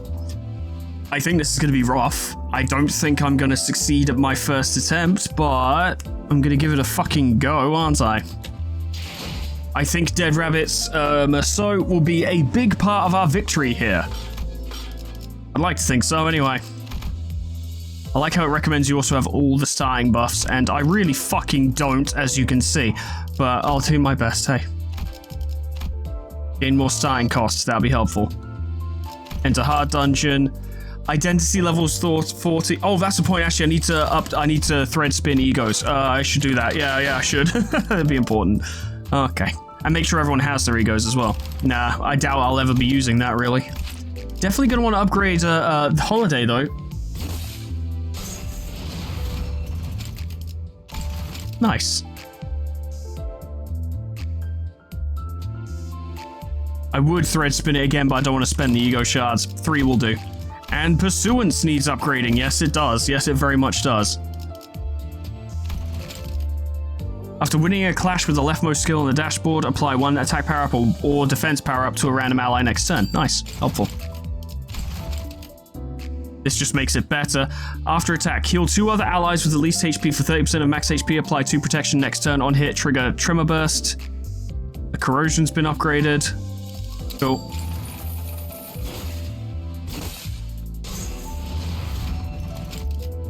I think this is going to be rough. I don't think I'm going to succeed at my first attempt, but I'm going to give it a fucking go, aren't I? I think Dead Rabbit's Merceau will be a big part of our victory here. I'd like to think so, anyway. I like how it recommends you also have all the starting buffs, and I really fucking don't, as you can see, but I'll do my best, hey. Gain more starting costs, that'll be helpful. Enter hard dungeon. Identity levels 40. Oh, that's the point, actually, I need to thread spin egos. I should do that. Yeah, I should. That'd be important. Okay. And make sure everyone has their egos as well. Nah, I doubt I'll ever be using that, really. Definitely gonna want to upgrade the Holiday, though. Nice. I would thread spin it again, but I don't want to spend the ego shards. 3 will do. And Pursuance needs upgrading. Yes, it does. Yes, it very much does. After winning a clash with the leftmost skill on the dashboard, apply 1 attack power-up or defense power-up to a random ally next turn. Nice. Helpful. This just makes it better. After attack, heal 2 other allies with the least HP for 30% of max HP. Apply 2 protection next turn. On hit, trigger Tremor Burst. The corrosion's been upgraded. Cool.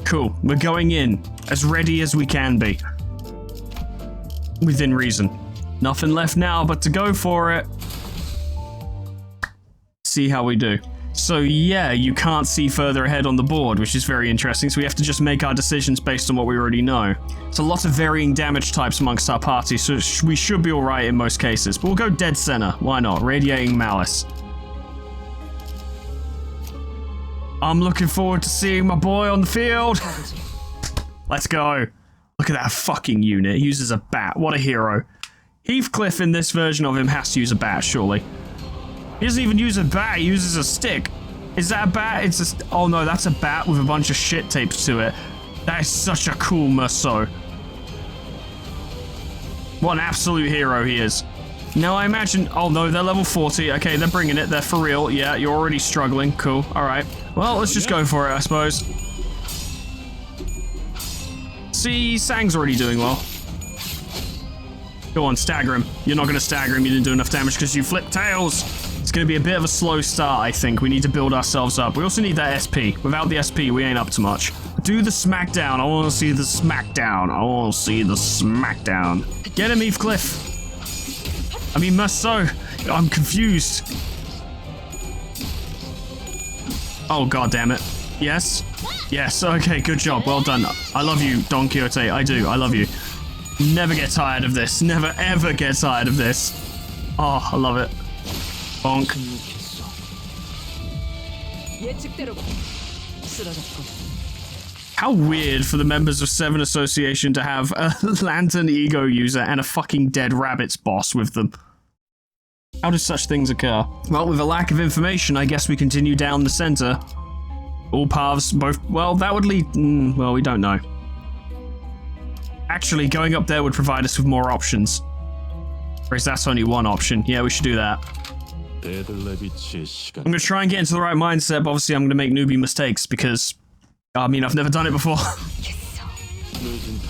Cool. We're going in as ready as we can be. Within reason. Nothing left now but to go for it. See how we do. So yeah, you can't see further ahead on the board, which is very interesting. So we have to just make our decisions based on what we already know. It's a lot of varying damage types amongst our party, so we should be alright in most cases. But we'll go dead center. Why not? Radiating Malice. I'm looking forward to seeing my boy on the field. Let's go. Look at that fucking unit. He uses a bat. What a hero. Heathcliff in this version of him has to use a bat, surely. He doesn't even use a bat, he uses a stick. Is that a bat? It's just, oh no, that's a bat with a bunch of shit taped to it. That is such a cool Merceau. What an absolute hero he is. Now I imagine, oh no, they're level 40. Okay, they're bringing it, they're for real. Yeah, you're already struggling, cool, all right. Well, let's just go for it, I suppose. See, Sang's already doing well. Go on, stagger him. You're not gonna stagger him, you didn't do enough damage because you flipped tails. It's going to be a bit of a slow start, I think. We need to build ourselves up. We also need that SP. Without the SP, we ain't up to much. Do the smackdown. I want to see the smackdown. I want to see the smackdown. Get him, Heathcliff. I mean, Merceau. I'm confused. Oh, god damn it. Yes? Yes, okay, good job. Well done. I love you, Don Quixote. I do. I love you. Never get tired of this. Never, ever get tired of this. Oh, I love it. Bonk. How weird for the members of Seven Association to have a Lantern Ego user and a fucking dead rabbit's boss with them. How do such things occur? Well, with a lack of information, I guess we continue down the center. All paths, both, well, that would lead, well, we don't know. Actually, going up there would provide us with more options. Whereas that's only one option. Yeah, we should do that. I'm going to try and get into the right mindset, but obviously I'm going to make newbie mistakes because, I mean, I've never done it before.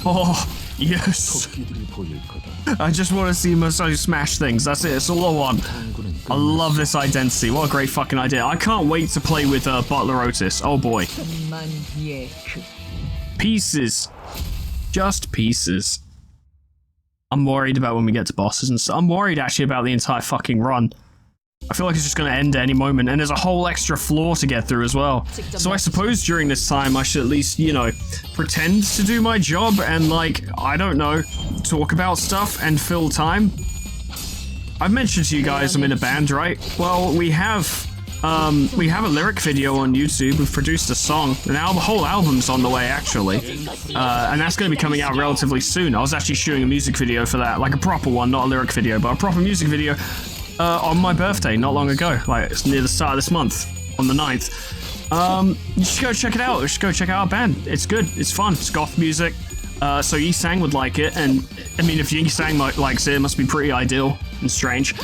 Oh, yes. I just want to see Merceau smash things. That's it. It's all I want. I love this identity. What a great fucking idea. I can't wait to play with Butler Otis. Oh, boy. Pieces. Just pieces. I'm worried about when we get to bosses and stuff. I'm worried, actually, about the entire fucking run. I feel like it's just going to end at any moment, and there's a whole extra floor to get through as well. So I suppose during this time I should at least, you know, pretend to do my job and, like, I don't know, talk about stuff and fill time. I've mentioned to you guys I'm in a band, right? Well, we have a lyric video on YouTube. We've produced a song. The whole album's on the way, actually. And that's going to be coming out relatively soon. I was actually shooting a music video for that, like a proper one, not a lyric video, but a proper music video. On my birthday, not long ago. Like, it's near the start of this month, on the 9th. You should go check it out. You should go check out our band. It's good. It's fun. It's goth music. So Yi-Sang would like it, and, I mean, if Yi-Sang likes it, it must be pretty ideal and strange.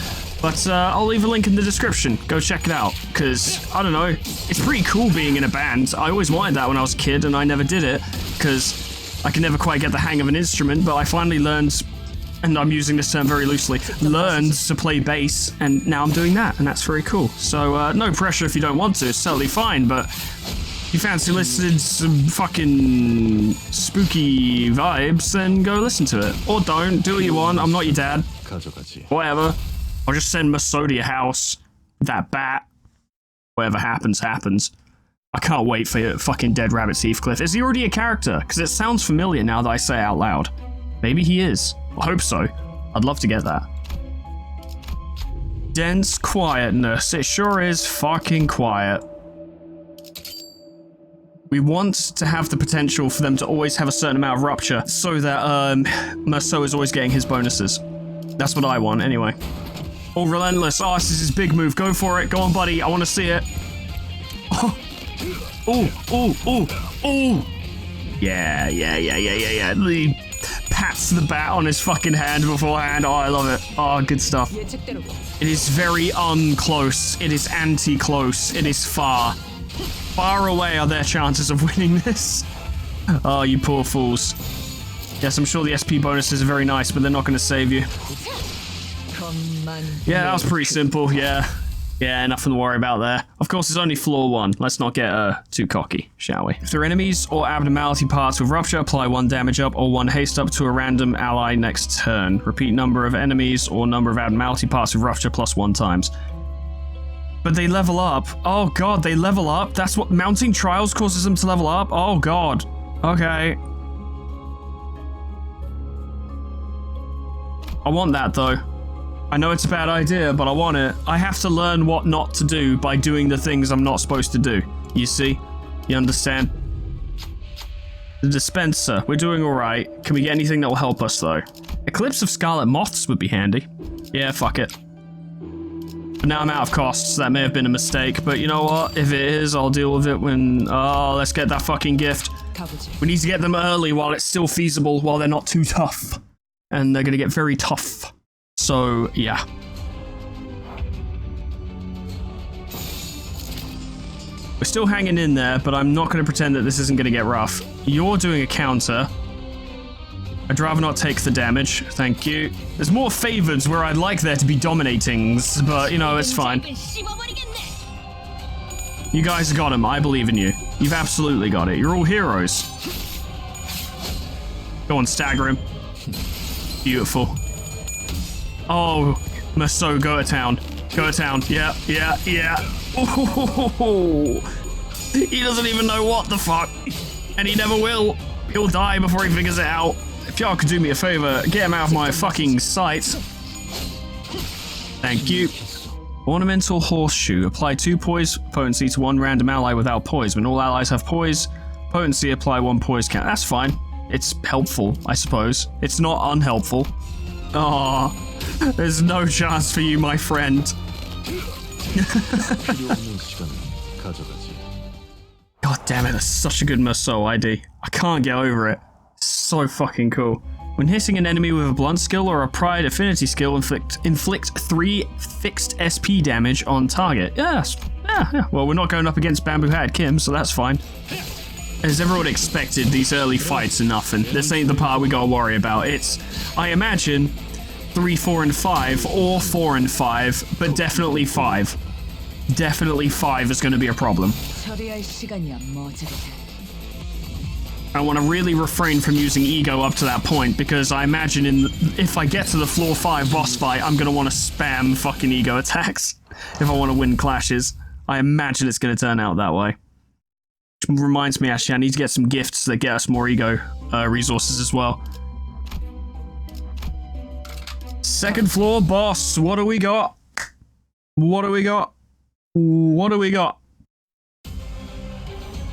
But, I'll leave a link in the description. Go check it out, because, I don't know, it's pretty cool being in a band. I always wanted that when I was a kid, and I never did it, because I could never quite get the hang of an instrument, but I finally learned, and I'm using this term very loosely, learned to play bass, and now I'm doing that, and that's very cool. So, no pressure if you don't want to, it's totally fine, but if you fancy listening to some fucking spooky vibes, then go listen to it. Or don't, do what you want, I'm not your dad. Whatever. I'll just send Merceau to your house, that bat. Whatever happens, happens. I can't wait for fucking Dead Rabbit's Heathcliff. Is he already a character? Because it sounds familiar now that I say it out loud. Maybe he is. I hope so. I'd love to get that. Dense quietness. It sure is fucking quiet. We want to have the potential for them to always have a certain amount of rupture so that Merceau is always getting his bonuses. That's what I want, anyway. Oh, Relentless. Oh, this is his big move. Go for it. Go on, buddy. I want to see it. Oh. Oh, oh, oh, oh. Yeah. He pats the bat on his fucking hand beforehand. Oh, I love it. Oh, good stuff. It is very unclose. It is anti-close. It is far. Far away are their chances of winning this. Oh, you poor fools. Yes, I'm sure the SP bonuses are very nice, but they're not going to save you. Yeah, that was pretty simple, yeah. Yeah, nothing to worry about there. Of course, it's only floor 1. Let's not get too cocky, shall we? If there are enemies or abnormality parts with rupture, apply 1 damage up or 1 haste up to a random ally next turn. Repeat number of enemies or number of abnormality parts with rupture plus 1 times. But they level up. Oh god, they level up? That's what mounting trials causes them to level up? Oh god. Okay. I want that though. I know it's a bad idea, but I want it. I have to learn what not to do by doing the things I'm not supposed to do. You see? You understand? The dispenser. We're doing alright. Can we get anything that will help us though? Eclipse of Scarlet Moths would be handy. Yeah, fuck it. But now I'm out of costs. That may have been a mistake, but you know what? If it is, I'll deal with it when... Oh, let's get that fucking gift. We need to get them early while it's still feasible, while they're not too tough. And they're gonna get very tough. So, yeah. We're still hanging in there, but I'm not gonna pretend that this isn't gonna get rough. You're doing a counter. I'd rather not take the damage, thank you. There's more favorites where I'd like there to be dominatings, but you know, it's fine. You guys got him, I believe in you. You've absolutely got it, you're all heroes. Go on, stagger him. Beautiful. Oh, Maso, go to town. Go to town, yeah. Ooh, he doesn't even know what the fuck. And he never will. He'll die before he figures it out. If y'all could do me a favor, get him out of my fucking sight. Thank you. Ornamental Horseshoe. Apply 2 poise potency to 1 random ally without poise. When all allies have poise potency, apply 1 poise count. That's fine. It's helpful, I suppose. It's not unhelpful. Aw, there's no chance for you, my friend. God damn it, that's such a good Maso ID. I can't get over it. So fucking cool. When hitting an enemy with a blunt skill or a pride affinity skill, inflict 3 fixed SP damage on target. Yes. Yeah. Well, we're not going up against Bamboo Hat Kim, so that's fine. As everyone expected, these early fights are nothing. This ain't the part we gotta worry about. It's, I imagine, 3, 4, and 5, or 4 and 5, but definitely 5. Definitely 5 is gonna be a problem. I want to really refrain from using ego up to that point, because I imagine if I get to the floor 5 boss fight, I'm going to want to spam fucking ego attacks if I want to win clashes. I imagine it's going to turn out that way. Which reminds me, actually, I need to get some gifts that get us more ego resources as well. Second floor boss, what do we got? What do we got? What do we got?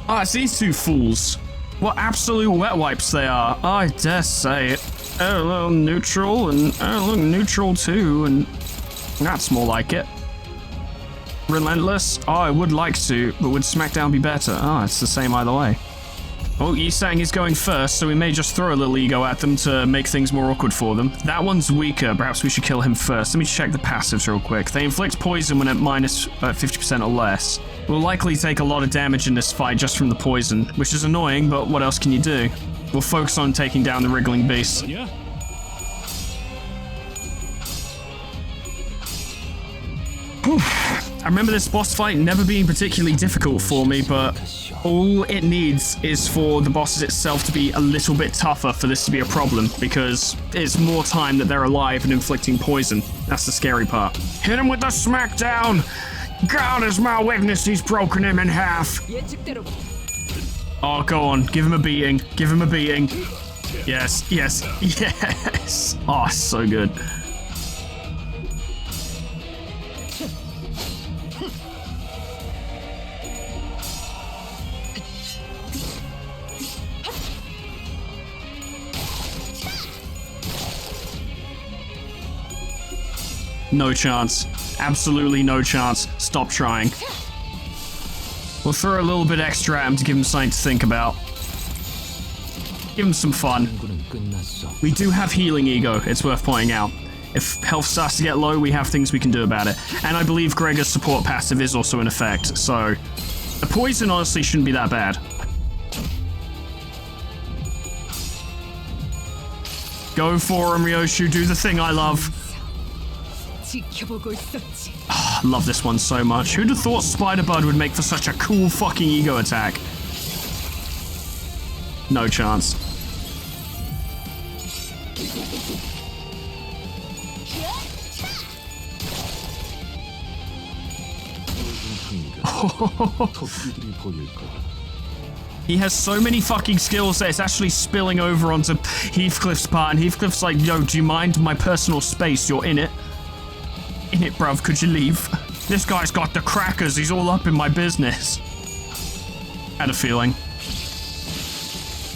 Ah, it's these two fools. What absolute wet wipes they are, I dare say it. A little neutral, and a little neutral too, and that's more like it. Relentless? Oh, I would like to, but would SmackDown be better? Oh, it's the same either way. Oh, Yisang is going first, so we may just throw a little ego at them to make things more awkward for them. That one's weaker, perhaps we should kill him first. Let me check the passives real quick. They inflict poison when at minus 50% or less. We'll likely take a lot of damage in this fight just from the poison, which is annoying, but what else can you do? We'll focus on taking down the wriggling beast. Yeah. I remember this boss fight never being particularly difficult for me, but all it needs is for the bosses itself to be a little bit tougher for this to be a problem, because it's more time that they're alive and inflicting poison. That's the scary part. Hit him with the smackdown! God is my witness, he's broken him in half. Oh, go on, give him a beating. Give him a beating. Yes, yes, yes. Oh, so good. No chance. Absolutely no chance. Stop trying. We'll throw a little bit extra at him to give him something to think about. Give him some fun. We do have healing ego, it's worth pointing out. If health starts to get low, we have things we can do about it. And I believe Gregor's support passive is also in effect, so... The poison honestly shouldn't be that bad. Go for him, Ryoshu, do the thing I love. Oh, I love this one so much. Who'd have thought Spider-Bud would make for such a cool fucking ego attack? No chance. 한가 토끼들이 보일 거야. He has so many fucking skills that it's actually spilling over onto Heathcliff's part, and Heathcliff's like, yo, do you mind my personal space? You're in it. In it, bruv, could you leave? This guy's got the crackers, he's all up in my business. Had a feeling.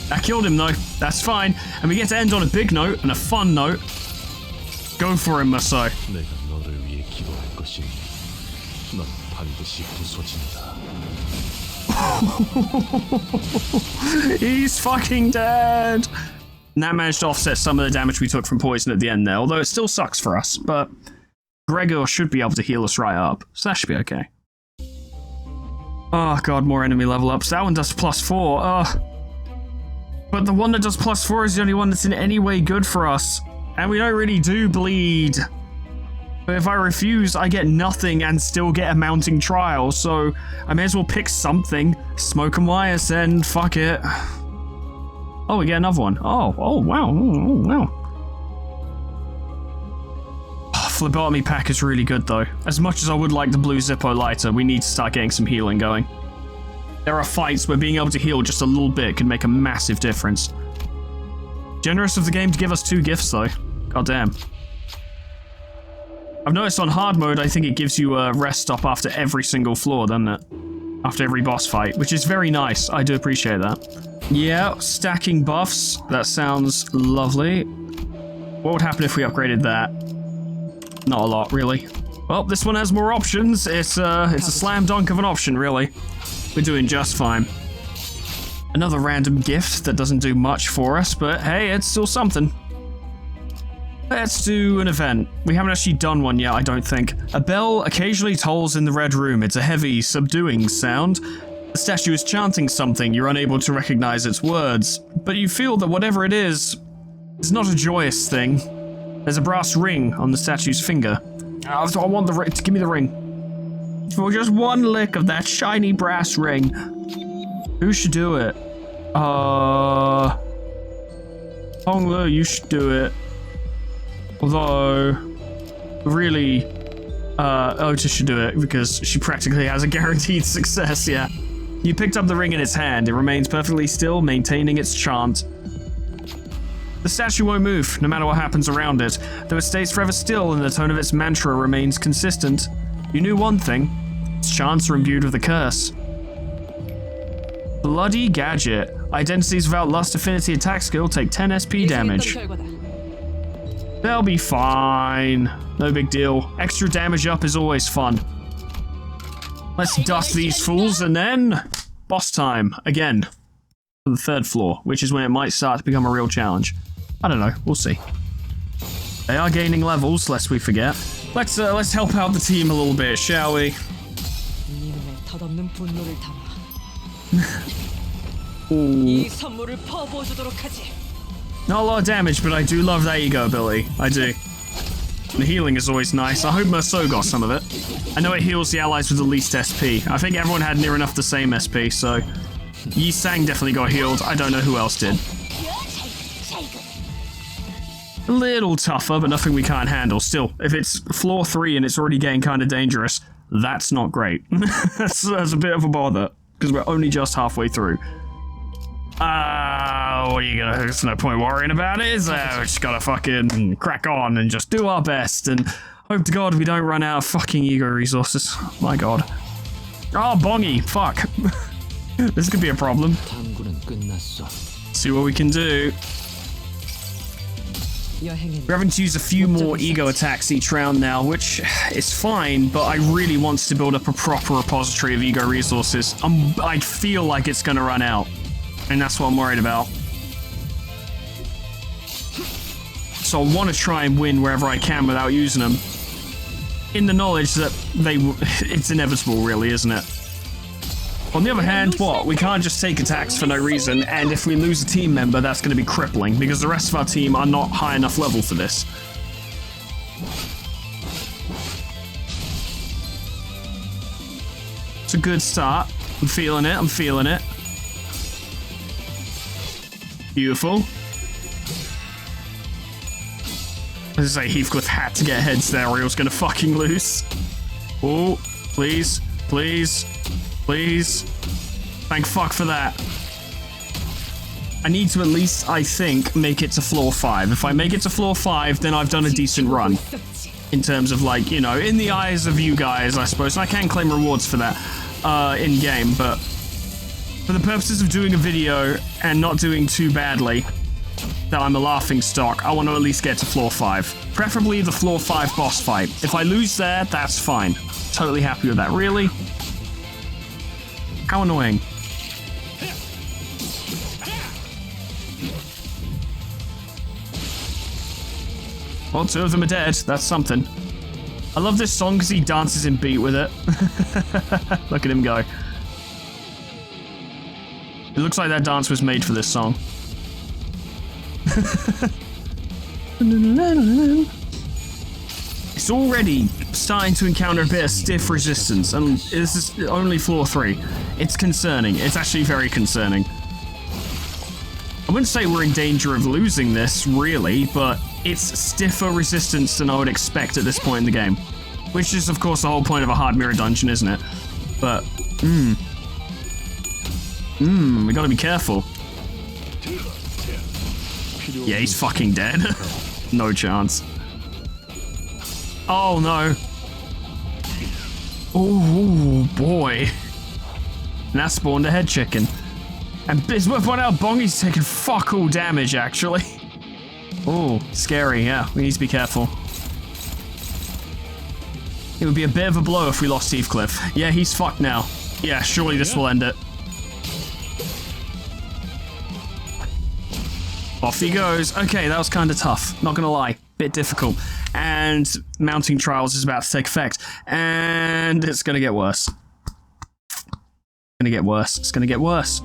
That killed him though, that's fine. And we get to end on a big note and a fun note. Go for him, Masai. 내가 너를 위해 기도할 것이니 넌 반드시 부서진다. He's fucking dead. And that managed to offset some of the damage we took from poison at the end there, although it still sucks for us, but Gregor should be able to heal us right up, so that should be okay. Oh god, more enemy level ups. That one does +4. But the one that does +4 is the only one that's in any way good for us. And we don't really do bleed. But if I refuse, I get nothing and still get a mounting trial, so I may as well pick something. Smoke and wires then, fuck it. Oh, we get another one. Oh, wow. Wow. Phlebotomy pack is really good though. As much as I would like the blue Zippo lighter, we need to start getting some healing going. There are fights where being able to heal just a little bit can make a massive difference. Generous of the game to give us 2 gifts though. God damn. I've noticed on hard mode, I think it gives you a rest stop after every single floor, doesn't it? After every boss fight, which is very nice. I do appreciate that. Yeah, stacking buffs. That sounds lovely. What would happen if we upgraded that? Not a lot, really. Well, this one has more options. It's a slam dunk of an option, really. We're doing just fine. Another random gift that doesn't do much for us, but hey, it's still something. Let's do an event. We haven't actually done one yet, I don't think. A bell occasionally tolls in the red room. It's a heavy, subduing sound. The statue is chanting something. You're unable to recognize its words, but you feel that whatever it is not a joyous thing. There's a brass ring on the statue's finger. I want the ring. Give me the ring. For just one lick of that shiny brass ring. Who should do it? Honglu, you should do it. Although, really, Ota should do it because she practically has a guaranteed success, yeah. You picked up the ring in its hand. It remains perfectly still, maintaining its chant. The statue won't move, no matter what happens around it, though it stays forever still and the tone of its mantra remains consistent. You knew one thing. Its chants are imbued with a curse. Bloody gadget. Identities without lust affinity attack skill take 10 SP damage. They'll be fine. No big deal. Extra damage up is always fun. Let's dust these fools and then boss time again. For the 3rd floor, which is when it might start to become a real challenge. I don't know, we'll see. They are gaining levels, lest we forget. Let's help out the team a little bit, shall we? Ooh. Not a lot of damage, but I do love that ego ability. I do. The healing is always nice. I hope Merceau got some of it. I know it heals the allies with the least SP. I think everyone had near enough the same SP, so... Yi Sang definitely got healed. I don't know who else did. A little tougher, but nothing we can't handle. Still, if it's floor 3 and it's already getting kind of dangerous, that's not great. that's a bit of a bother, because we're only just halfway through. What are you gonna... There's no point worrying about it, is there? We just gotta fucking crack on and just do our best, and hope to God we don't run out of fucking ego resources. My God. Oh, bongy. Fuck. This could be a problem. See what we can do. We're having to use a few more ego attacks each round now, which is fine, but I really want to build up a proper repository of ego resources. I feel like it's gonna run out, and that's what I'm worried about. So I want to try and win wherever I can without using them, in the knowledge that it's inevitable, really, isn't it? On the other hand, what? We can't just take attacks for no reason, and if we lose a team member, that's going to be crippling, because the rest of our team are not high enough level for this. It's a good start. I'm feeling it, I'm feeling it. Beautiful. As I say, Heathcliff had to get heads there or he was going to fucking lose. Oh, please. Please. Please. Thank fuck for that. I need to at least, I think, make it to floor 5. If I make it to floor 5, then I've done a decent run. In terms of, like, you know, in the eyes of you guys, I suppose. And I can claim rewards for that in-game, but for the purposes of doing a video and not doing too badly, that I'm a laughing stock, I want to at least get to floor 5. Preferably the floor 5 boss fight. If I lose there, that's fine. Totally happy with that. Really? How annoying. Well, 2 of them are dead. That's something. I love this song because he dances in beat with it. Look at him go. It looks like that dance was made for this song. It's already starting to encounter a bit of stiff resistance, and this is only floor 3. It's concerning. It's actually very concerning. I wouldn't say we're in danger of losing this, really, but it's stiffer resistance than I would expect at this point in the game. Which is, of course, the whole point of a hard mirror dungeon, isn't it? But, we gotta be careful. Yeah, he's fucking dead. No chance. Oh, no. Oh, boy. And that spawned a head chicken. And it's worth pointing out, Bongi's taking fuck all damage, actually. Oh, scary, yeah. We need to be careful. It would be a bit of a blow if we lost Heathcliff. Yeah, he's fucked now. Yeah, surely this will end it. Off he goes. Okay, that was kind of tough. Not gonna lie. Bit difficult. And mounting trials is about to take effect. And it's gonna get worse. Gonna get worse. It's gonna get worse.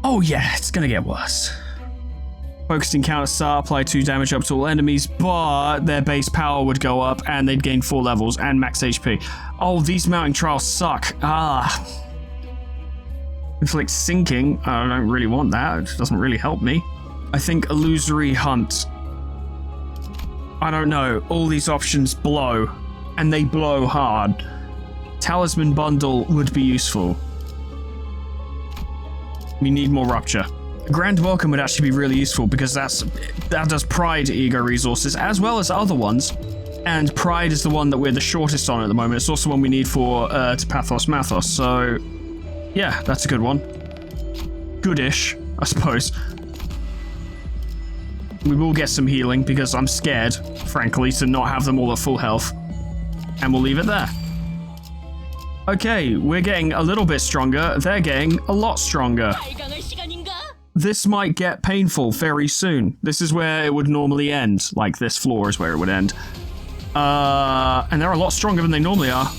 Oh yeah, it's gonna get worse. Focused encounter start, apply 2 damage up to all enemies, but their base power would go up and they'd gain 4 levels and max HP. Oh, these mounting trials suck. Ah. Inflict sinking. I don't really want that. It doesn't really help me. I think illusory hunt. I don't know. All these options blow, and they blow hard. Talisman bundle would be useful. We need more rupture. Grand welcome would actually be really useful because that does pride ego resources as well as other ones. And pride is the one that we're the shortest on at the moment. It's also one we need for to Pathos Mathos. So yeah, that's a good one. Goodish, I suppose. We will get some healing because I'm scared, frankly, to not have them all at full health. And we'll leave it there. Okay, we're getting a little bit stronger. They're getting a lot stronger. This might get painful very soon. This is where it would normally end. Like, this floor is where it would end. And they're a lot stronger than they normally are.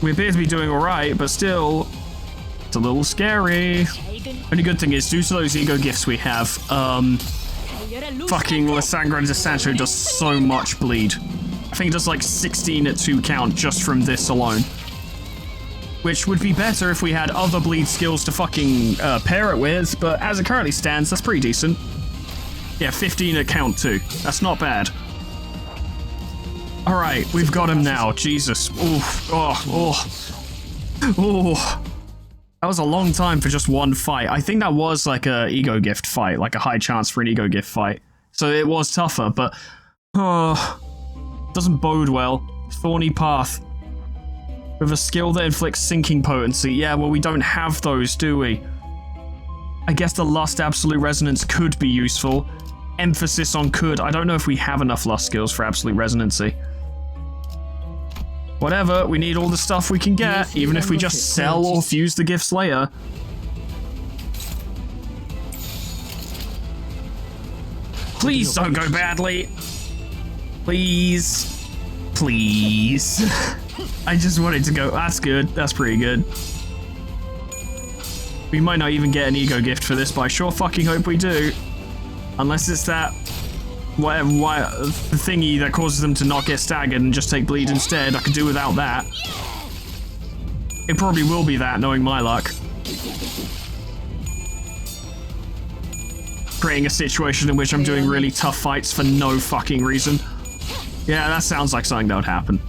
We appear to be doing alright, but still, it's a little scary. Only good thing is, due to those ego gifts we have, fucking La Sangre de Sancho does so much bleed. I think it does like 16 at 2 count just from this alone. Which would be better if we had other bleed skills to fucking pair it with, but as it currently stands, that's pretty decent. Yeah, 15 at count 2. That's not bad. Alright, we've got him now. Jesus. Oof. Oh. That was a long time for just one fight. I think that was like a ego gift fight, like a high chance for an ego gift fight. So it was tougher, but doesn't bode well. Thorny path. With a skill that inflicts sinking potency. Yeah, well, we don't have those, do we? I guess the Lust Absolute Resonance could be useful. Emphasis on could. I don't know if we have enough Lust skills for Absolute Resonancy. Whatever, we need all the stuff we can get, even if we just sell or fuse the gifts later. Please don't go badly. Please. Please. I just wanted to go. That's good. That's pretty good. We might not even get an ego gift for this, but I sure fucking hope we do. Unless it's that whatever the thingy that causes them to not get staggered and just take bleed instead. I could do without that. It probably will be that, knowing my luck. Creating a situation in which I'm doing really tough fights for no fucking reason. Yeah, that sounds like something that would happen.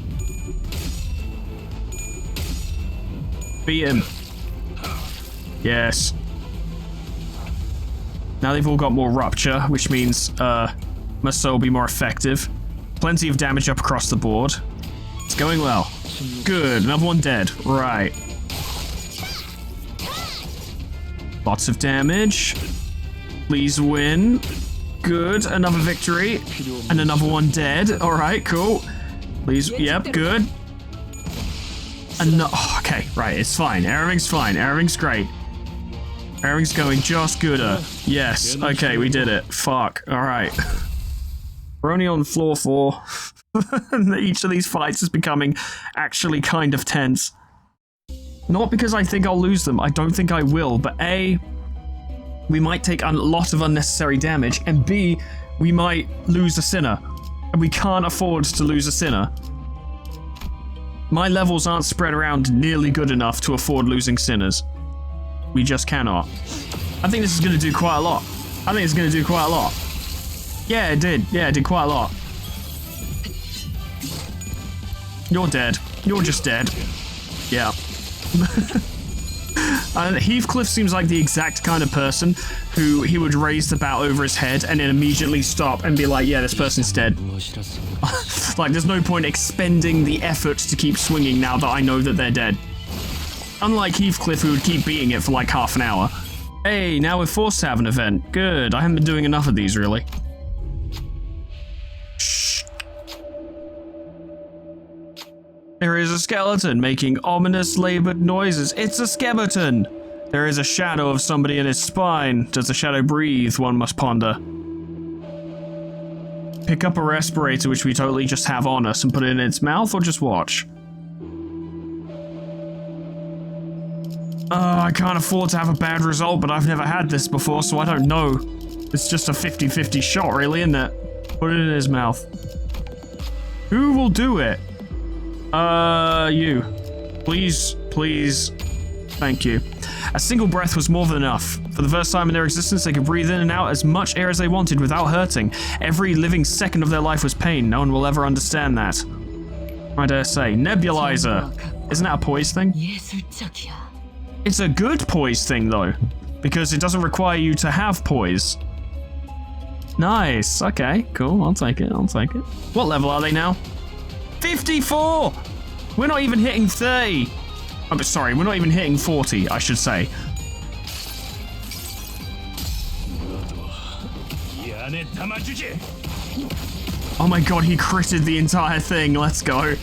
Beat him. Yes. Now they've all got more rupture, which means must so be more effective. Plenty of damage up across the board. It's going well. Good. Another one dead. Right. Lots of damage. Please win. Good. Another victory. And another one dead. Alright, cool. Please. Yep, good. Okay, right. It's fine. Everything's fine. Everything's great. Everything's going just gooder. Yes. Okay, we did it. Fuck. Alright. We're only on floor 4. Each of these fights is becoming actually kind of tense. Not because I think I'll lose them. I don't think I will. But A, we might take a lot of unnecessary damage. And B, we might lose a sinner. And we can't afford to lose a sinner. My levels aren't spread around nearly good enough to afford losing sinners. We just cannot. I think this is going to do quite a lot. I think it's going to do quite a lot. Yeah, it did. Yeah, it did quite a lot. You're dead. You're just dead. Yeah. And Heathcliff seems like the exact kind of person who he would raise the bat over his head and then immediately stop and be like, yeah, this person's dead. Like, there's no point expending the effort to keep swinging now that I know that they're dead. Unlike Heathcliff, who would keep beating it for like half an hour. Hey, now we're forced to have an event. Good. I haven't been doing enough of these, really. Shh. There is a skeleton making ominous labored noises. It's a skeleton! There is a shadow of somebody in his spine. Does the shadow breathe? One must ponder. Pick up a respirator, which we totally just have on us, and put it in its mouth, or just watch? I can't afford to have a bad result, but I've never had this before, so I don't know. It's just a 50-50 shot, really, isn't it? Put it in his mouth. Who will do it? You. Please, please. Thank you. A single breath was more than enough. For the first time in their existence, they could breathe in and out as much air as they wanted without hurting. Every living second of their life was pain. No one will ever understand that. I dare say. Nebulizer. Isn't that a poise thing? It's a good poise thing, though, because it doesn't require you to have poise. Nice. Okay, cool. I'll take it. I'll take it. What level are they now? 54! We're not even hitting 30. I'm sorry, we're not even hitting 40, I should say. Oh my god, he critted the entire thing. Let's go.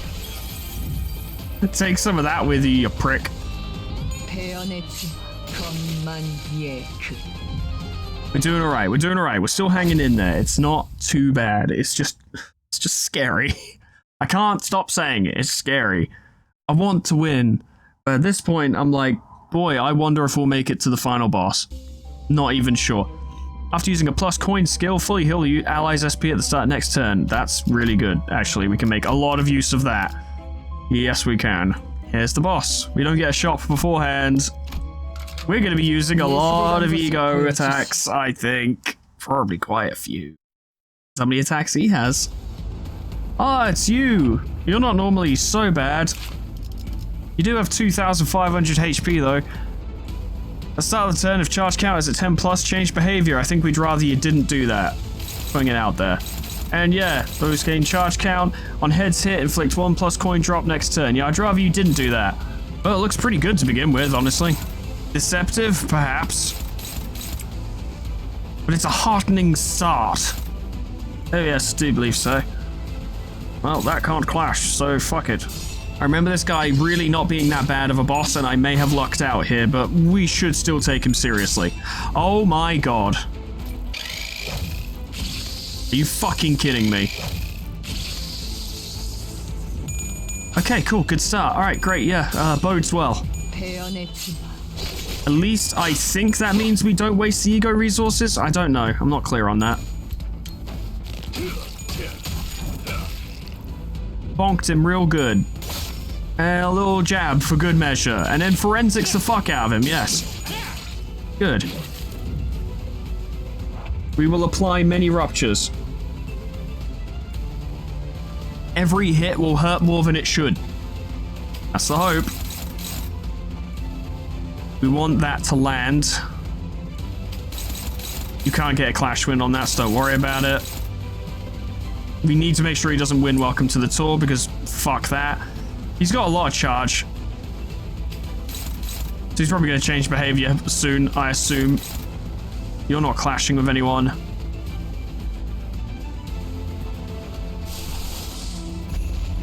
Take some of that with you, you prick. We're doing alright, we're doing alright. We're still hanging in there. It's not too bad. It's just scary. I can't stop saying it. It's scary. I want to win. But at this point, I'm like, boy, I wonder if we'll make it to the final boss. Not even sure. After using a plus coin skill, fully heal your allies' SP at the start of next turn. That's really good, actually. We can make a lot of use of that. Yes, we can. Here's the boss. We don't get a shot beforehand. We're going to be using a lot of ego attacks, I think. Probably quite a few. How many attacks he has? Ah, it's you! You're not normally so bad. You do have 2,500 HP though. At the start of the turn, if charge count is at 10 plus, change behavior. I think we'd rather you didn't do that. Putting it out there. And yeah, those gain charge count. On heads hit, inflict 1 plus coin drop next turn. Yeah, I'd rather you didn't do that. Well, it looks pretty good to begin with, honestly. Deceptive, perhaps. But it's a heartening start. Oh yes, do believe so. Well, that can't clash, so fuck it. I remember this guy really not being that bad of a boss, and I may have lucked out here, but we should still take him seriously. Oh my god. Are you fucking kidding me? Okay, cool, good start. Alright, great, yeah, bodes well. At least I think that means we don't waste the ego resources? I don't know, I'm not clear on that. Bonked him real good. And a little jab for good measure. And then forensics the fuck out of him, yes. Good. We will apply many ruptures. Every hit will hurt more than it should. That's the hope. We want that to land. You can't get a clash win on that, so don't worry about it. We need to make sure he doesn't win Welcome to the Tour, because fuck that. He's got a lot of charge. So he's probably going to change behavior soon, I assume. You're not clashing with anyone.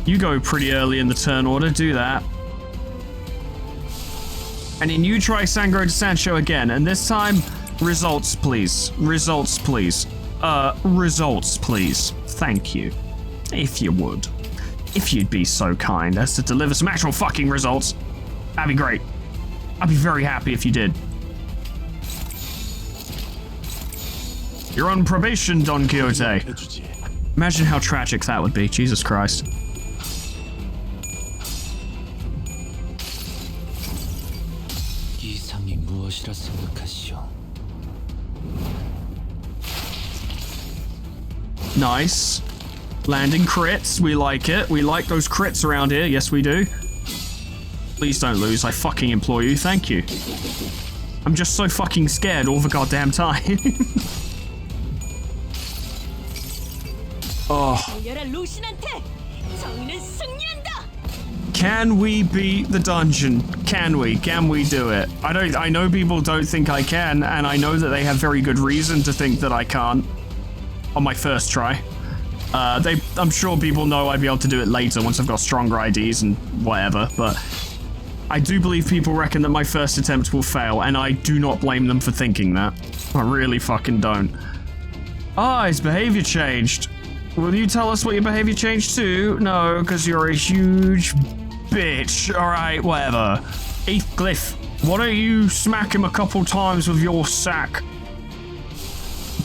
You go pretty early in the turn order, do that. And then you try Sangro de Sancho again, and this time, results please. Results please. Results please. Thank you. If you would. If you'd be so kind as to deliver some actual fucking results, that'd be great. I'd be very happy if you did. You're on probation, Don Quixote. 해주지. Imagine how tragic that would be, Jesus Christ. 이상이 무엇이라 생각하시오? Nice. Landing crits, we like it. We like those crits around here, yes we do. Please don't lose, I fucking implore you, thank you. I'm just so fucking scared all the goddamn time. Oh. Can we beat the dungeon? Can we? Can we do it? I know people don't think I can, and I know that they have very good reason to think that I can't. On my first try. I'm sure people know I'd be able to do it later once I've got stronger IDs and whatever, but I do believe people reckon that my first attempt will fail, and I do not blame them for thinking that. I really fucking don't. Ah, his behavior changed. Will you tell us what your behavior changed to? No, because you're a huge bitch. Alright, whatever. Heathcliff, why don't you smack him a couple times with your sack?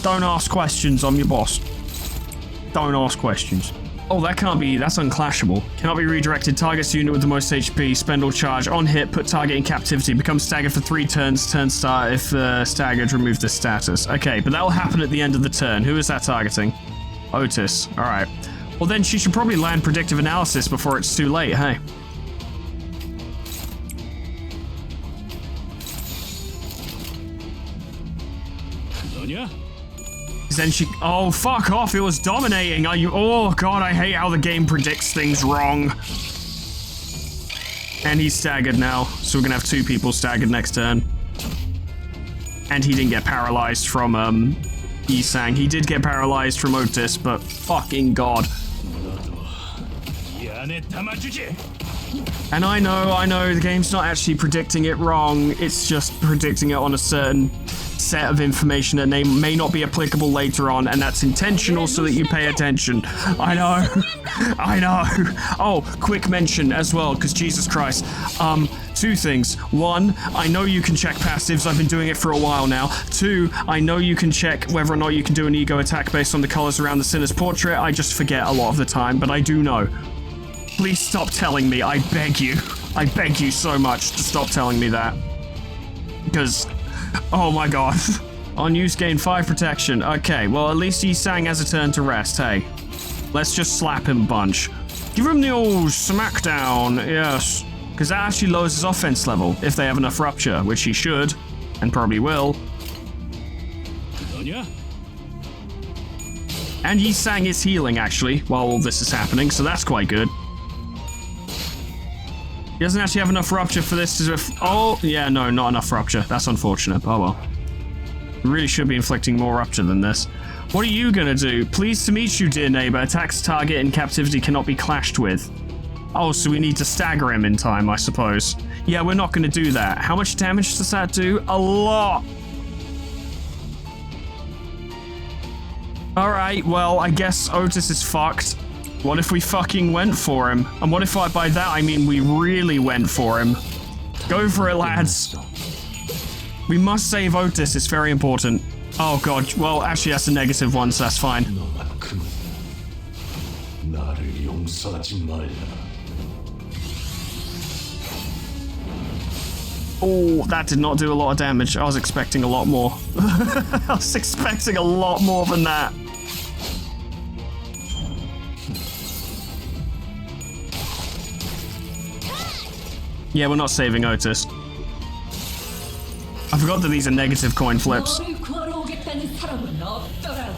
Don't ask questions, I'm your boss. Don't ask questions. Oh, that can't be, that's unclashable. Cannot be redirected. Targets unit with the most HP. Spend all charge. On hit, put target in captivity. Becomes staggered for 3 turns. Turn start. If staggered, remove the status. Okay, but that will happen at the end of the turn. Who is that targeting? Otis. Alright. Well, then she should probably land predictive analysis before it's too late, hey? 너냐? Then she... Oh, fuck off. It was dominating. Are you... Oh, God, I hate how the game predicts things wrong. And he's staggered now. So we're going to have 2 people staggered next turn. And he didn't get paralyzed from, Isang. He did get paralyzed from Otis, but fucking God. And I know, the game's not actually predicting it wrong. It's just predicting it on a certain set of information that may not be applicable later on, and that's intentional so that you pay attention. I know. I know. Oh, quick mention as well, because Jesus Christ. 2 things. 1, I know you can check passives. I've been doing it for a while now. 2, I know you can check whether or not you can do an ego attack based on the colors around the Sinner's portrait. I just forget a lot of the time, but I do know. Please stop telling me. I beg you. I beg you so much to stop telling me that. Because... Oh my God. On use gain 5 protection. Okay, well at least Isang has a turn to rest, hey. Let's just slap him a bunch. Give him the old smackdown, yes. Because that actually lowers his offense level, if they have enough rupture, which he should, and probably will. And Isang is healing, actually, while all this is happening, so that's quite good. He doesn't actually have enough rupture for this to... Oh, yeah, no, not enough rupture. That's unfortunate. Oh, well. We really should be inflicting more rupture than this. What are you gonna do? Pleased to meet you, dear neighbor. Attacks target in captivity cannot be clashed with. Oh, so we need to stagger him in time, I suppose. Yeah, we're not gonna do that. How much damage does that do? A lot! Alright, well, I guess Otis is fucked. What if we fucking went for him? And what if by that I mean we really went for him? Go for it, lads. We must save Otis, it's very important. Oh God, well actually that's a -1, so that's fine. Oh, that did not do a lot of damage. I was expecting a lot more. I was expecting a lot more than that. Yeah, we're not saving Otis. I forgot that these are negative coin flips. 너를 구하러 오겠다는 사람은 없더라고.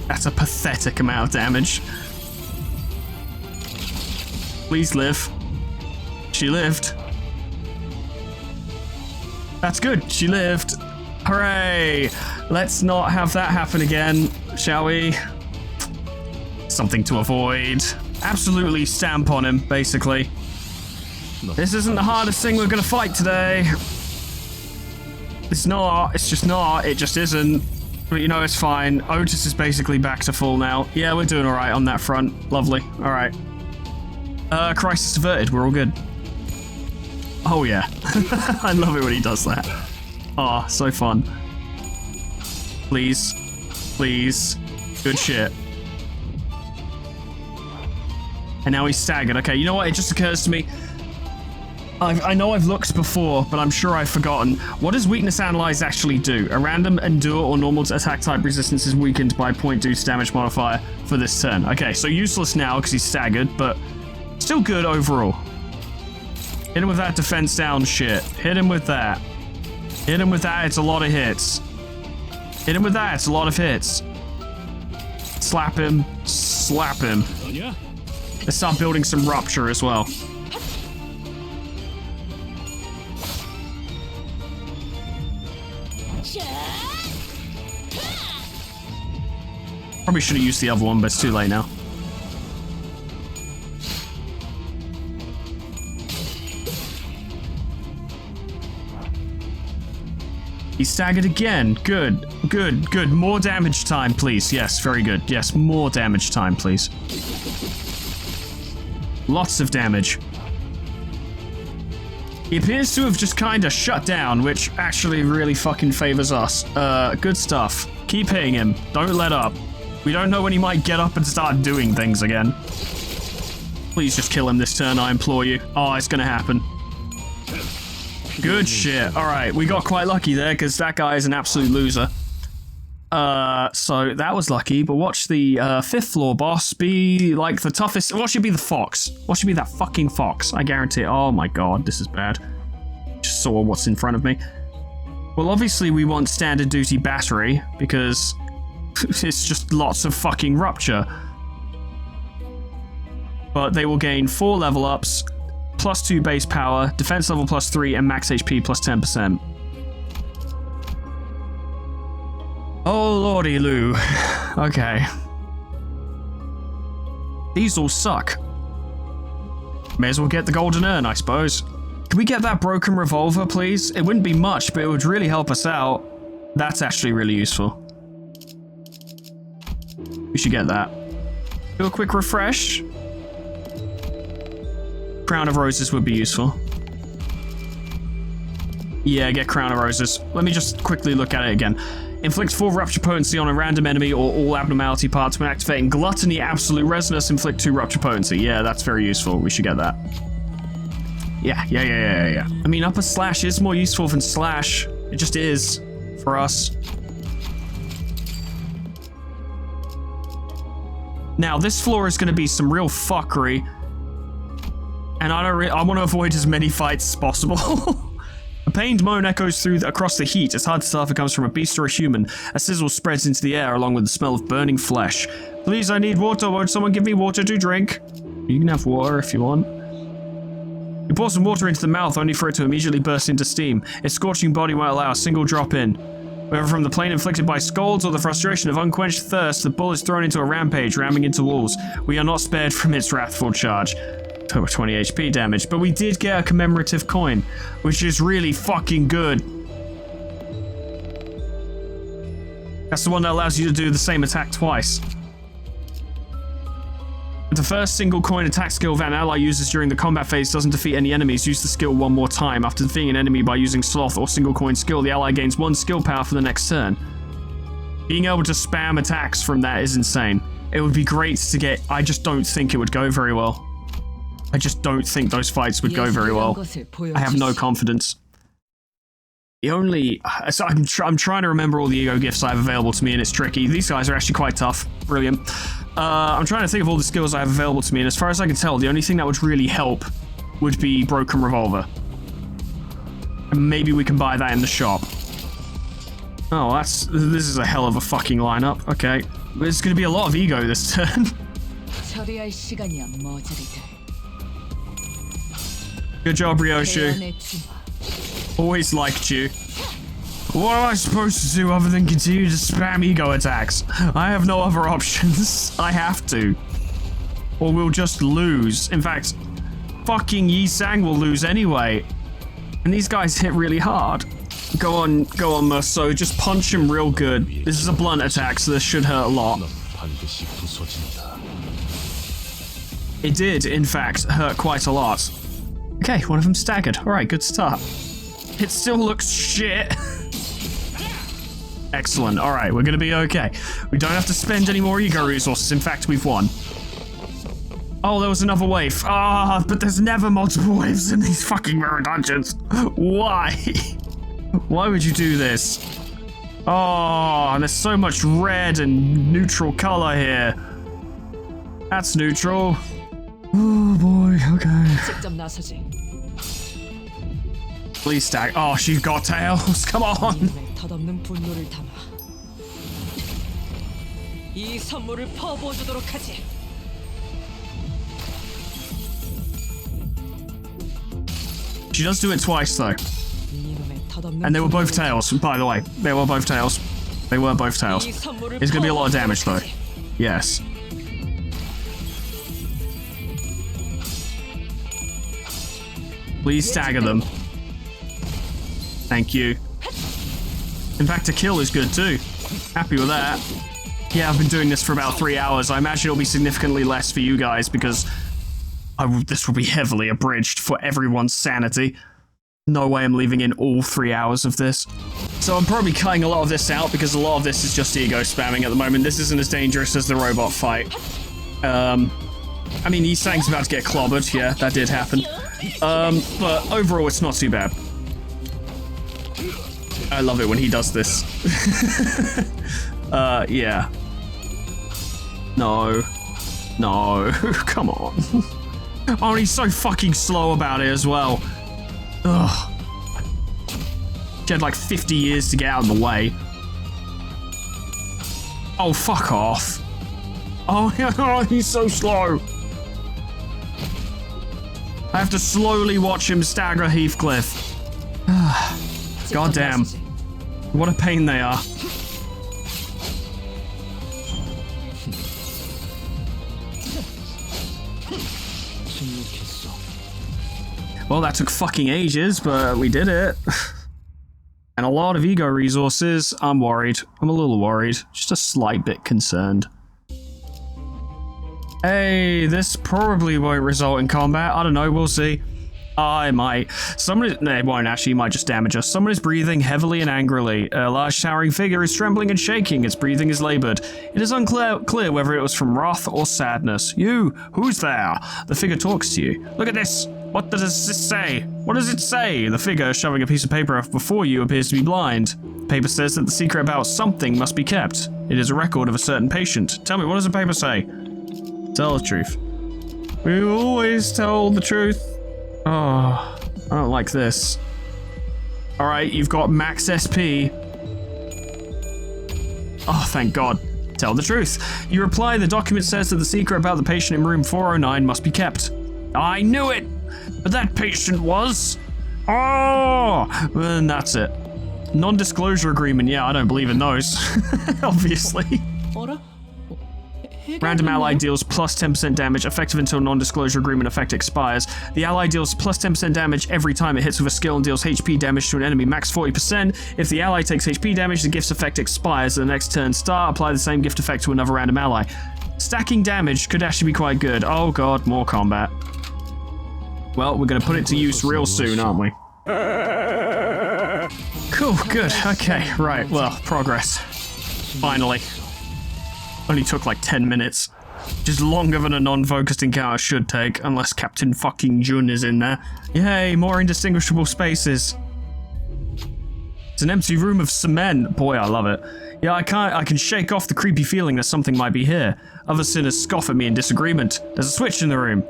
That's a pathetic amount of damage. Please live. She lived. That's good. She lived. Hooray! Let's not have that happen again, shall we? Something to avoid. Absolutely stamp on him, basically. This isn't the hardest thing we're gonna fight today. It's not. It's just not. It just isn't. But you know, it's fine. Otis is basically back to full now. Yeah, we're doing alright on that front. Lovely. Alright. Crisis averted. We're all good. Oh, yeah. I love it when he does that. Oh, so fun. Please. Please. Good shit. And now he's staggered. Okay, you know what? It just occurs to me. I know I've looked before, but I'm sure I've forgotten. What does weakness analyze actually do? A random endure or normal attack type resistance is weakened by 0.2 damage modifier for this turn. Okay, so useless now because he's staggered, but still good overall. Hit him with that defense down shit. Hit him with that. Hit him with that, it's a lot of hits. Hit him with that, it's a lot of hits. Slap him. Slap him. Let's start building some rupture as well. Probably should have used the other one, but it's too late now. He's staggered again. Good, good, good. More damage time, please. Yes, very good. Yes, more damage time, please. Lots of damage. He appears to have just kind of shut down, which actually really fucking favors us. Good stuff. Keep hitting him. Don't let up. We don't know when he might get up and start doing things again. Please just kill him this turn, I implore you. Oh, it's gonna happen. Good shit. Alright, we got quite lucky there, because that guy is an absolute loser. So that was lucky, but watch the 5th floor boss be like the toughest. What should be the fox? What should be that fucking fox? I guarantee it. Oh my god, this is bad. Just saw what's in front of me. Well, obviously we want standard duty battery, because it's just lots of fucking rupture. But they will gain 4 level ups, +2 base power, defense level +3, and max HP +10%. Oh lordy Lou. Okay. These all suck. May as well get the golden urn, I suppose. Can we get that broken revolver, please? It wouldn't be much, but it would really help us out. That's actually really useful. We should get that. Do a quick refresh. Crown of Roses would be useful. Yeah, get Crown of Roses. Let me just quickly look at it again. Inflict 4 rupture potency on a random enemy or all abnormality parts when activating Gluttony, Absolute Resonance, inflict 2 rupture potency. Yeah, that's very useful. We should get that. Yeah. I mean, upper slash is more useful than slash. It just is for us. Now, this floor is going to be some real fuckery. And I want to avoid as many fights as possible. A pained moan echoes across the heat. It's hard to tell if it comes from a beast or a human. A sizzle spreads into the air along with the smell of burning flesh. Please, I need water. Won't someone give me water to drink? You can have water if you want. You pour some water into the mouth only for it to immediately burst into steam. Its scorching body won't allow a single drop in. Whether from the pain inflicted by scalds or the frustration of unquenched thirst, the bull is thrown into a rampage, ramming into walls. We are not spared from its wrathful charge. Over 20 HP damage, but we did get a commemorative coin, which is really fucking good. That's the one that allows you to do the same attack twice. The first single coin attack skill that an ally uses during the combat phase doesn't defeat any enemies. Use the skill one more time. After defeating an enemy by using sloth or single coin skill, the ally gains 1 skill power for the next turn. Being able to spam attacks from that is insane. It would be great to get. I just don't think it would go very well. I just don't think those fights would go very well. I have no confidence. The only... So I'm trying to remember all the ego gifts I have available to me, and it's tricky. These guys are actually quite tough. Brilliant. I'm trying to think of all the skills I have available to me, and as far as I can tell, the only thing that would really help would be Broken Revolver. And maybe we can buy that in the shop. Oh, this is a hell of a fucking lineup. Okay. There's going to be a lot of ego this turn. 처리할 시간이야 머저리들. Good job, Ryoshu. 대안의 주마. Always liked you. What am I supposed to do other than continue to spam ego attacks? I have no other options. I have to. Or we'll just lose. In fact, fucking Yi Sang will lose anyway. And these guys hit really hard. Go on, Musso. Just punch him real good. This is a blunt attack, so this should hurt a lot. 넌 반드시 부서진다. It did, in fact, hurt quite a lot. Okay, one of them staggered. Alright, good start. It still looks shit. Excellent. Alright, we're gonna be okay. We don't have to spend any more ego resources. In fact, we've won. Oh, there was another wave. Ah, but there's never multiple waves in these fucking mirror dungeons. Why? Why would you do this? Oh, there's so much red and neutral color here. That's neutral. Oh boy, okay. 직접 나서지. Please stack. Oh, she's got tails. Come on. 이놈의 덧없는 분노를 담아 이 선물을 퍼부어주도록 하지. She does do it twice though. 이놈의 덧없는 And they were both 분노를 tails, by the way. They were both tails. They were both tails. 이 선물을 It's gonna be a lot of 퍼부어주도록 damage though. 하지. Yes. Please stagger them. Thank you. In fact, a kill is good too. Happy with that. Yeah, I've been doing this for about 3 hours. I imagine it'll be significantly less for you guys because this will be heavily abridged for everyone's sanity. No way I'm leaving in all 3 hours of this. So I'm probably cutting a lot of this out because a lot of this is just ego spamming at the moment. This isn't as dangerous as the robot fight. I mean, Yi Sang's about to get clobbered. Yeah, that did happen. But overall, it's not too bad. I love it when he does this. Yeah. No. No. Come on. Oh, and he's so fucking slow about it as well. Ugh. She had like 50 years to get out of the way. Oh, fuck off. Oh, he's so slow. I have to slowly watch him stagger Heathcliff. God damn. What a pain they are. Well, that took fucking ages, but we did it. And a lot of ego resources. I'm worried. I'm a little worried. Just a slight bit concerned. Hey, this probably won't result in combat. I don't know, we'll see. I might. No, it won't actually, it might just damage us. Someone is breathing heavily and angrily. A large towering figure is trembling and shaking. Its breathing is labored. It is unclear whether it was from wrath or sadness. You, who's there? The figure talks to you. Look at this. What does this say? What does it say? The figure, shoving a piece of paper before you, appears to be blind. The paper says that the secret about something must be kept. It is a record of a certain patient. Tell me, what does the paper say? Tell the truth. We always tell the truth. Oh, I don't like this. Alright, you've got max SP. Oh, thank God. Tell the truth. You reply, the document says that the secret about the patient in room 409 must be kept. I knew it! But that patient was... Oh! And that's it. Non-disclosure agreement. Yeah, I don't believe in those. Obviously. 어라? Random ally deals plus 10% damage, effective until non-disclosure agreement effect expires. The ally deals plus 10% damage every time it hits with a skill and deals HP damage to an enemy, max 40%. If the ally takes HP damage, the gift's effect expires. The next turn start, apply the same gift effect to another random ally. Stacking damage could actually be quite good. Oh god, more combat. Well, we're going to put it to use real soon, aren't we? Cool, good, okay, right, well, progress. Finally. Only took like 10 minutes. Which is longer than a non-focused encounter should take, unless Captain fucking Jun is in there. Yay, more indistinguishable spaces. It's an empty room of cement. Boy, I love it. Yeah, I can shake off the creepy feeling that something might be here. Other sinners scoff at me in disagreement. There's a switch in the room.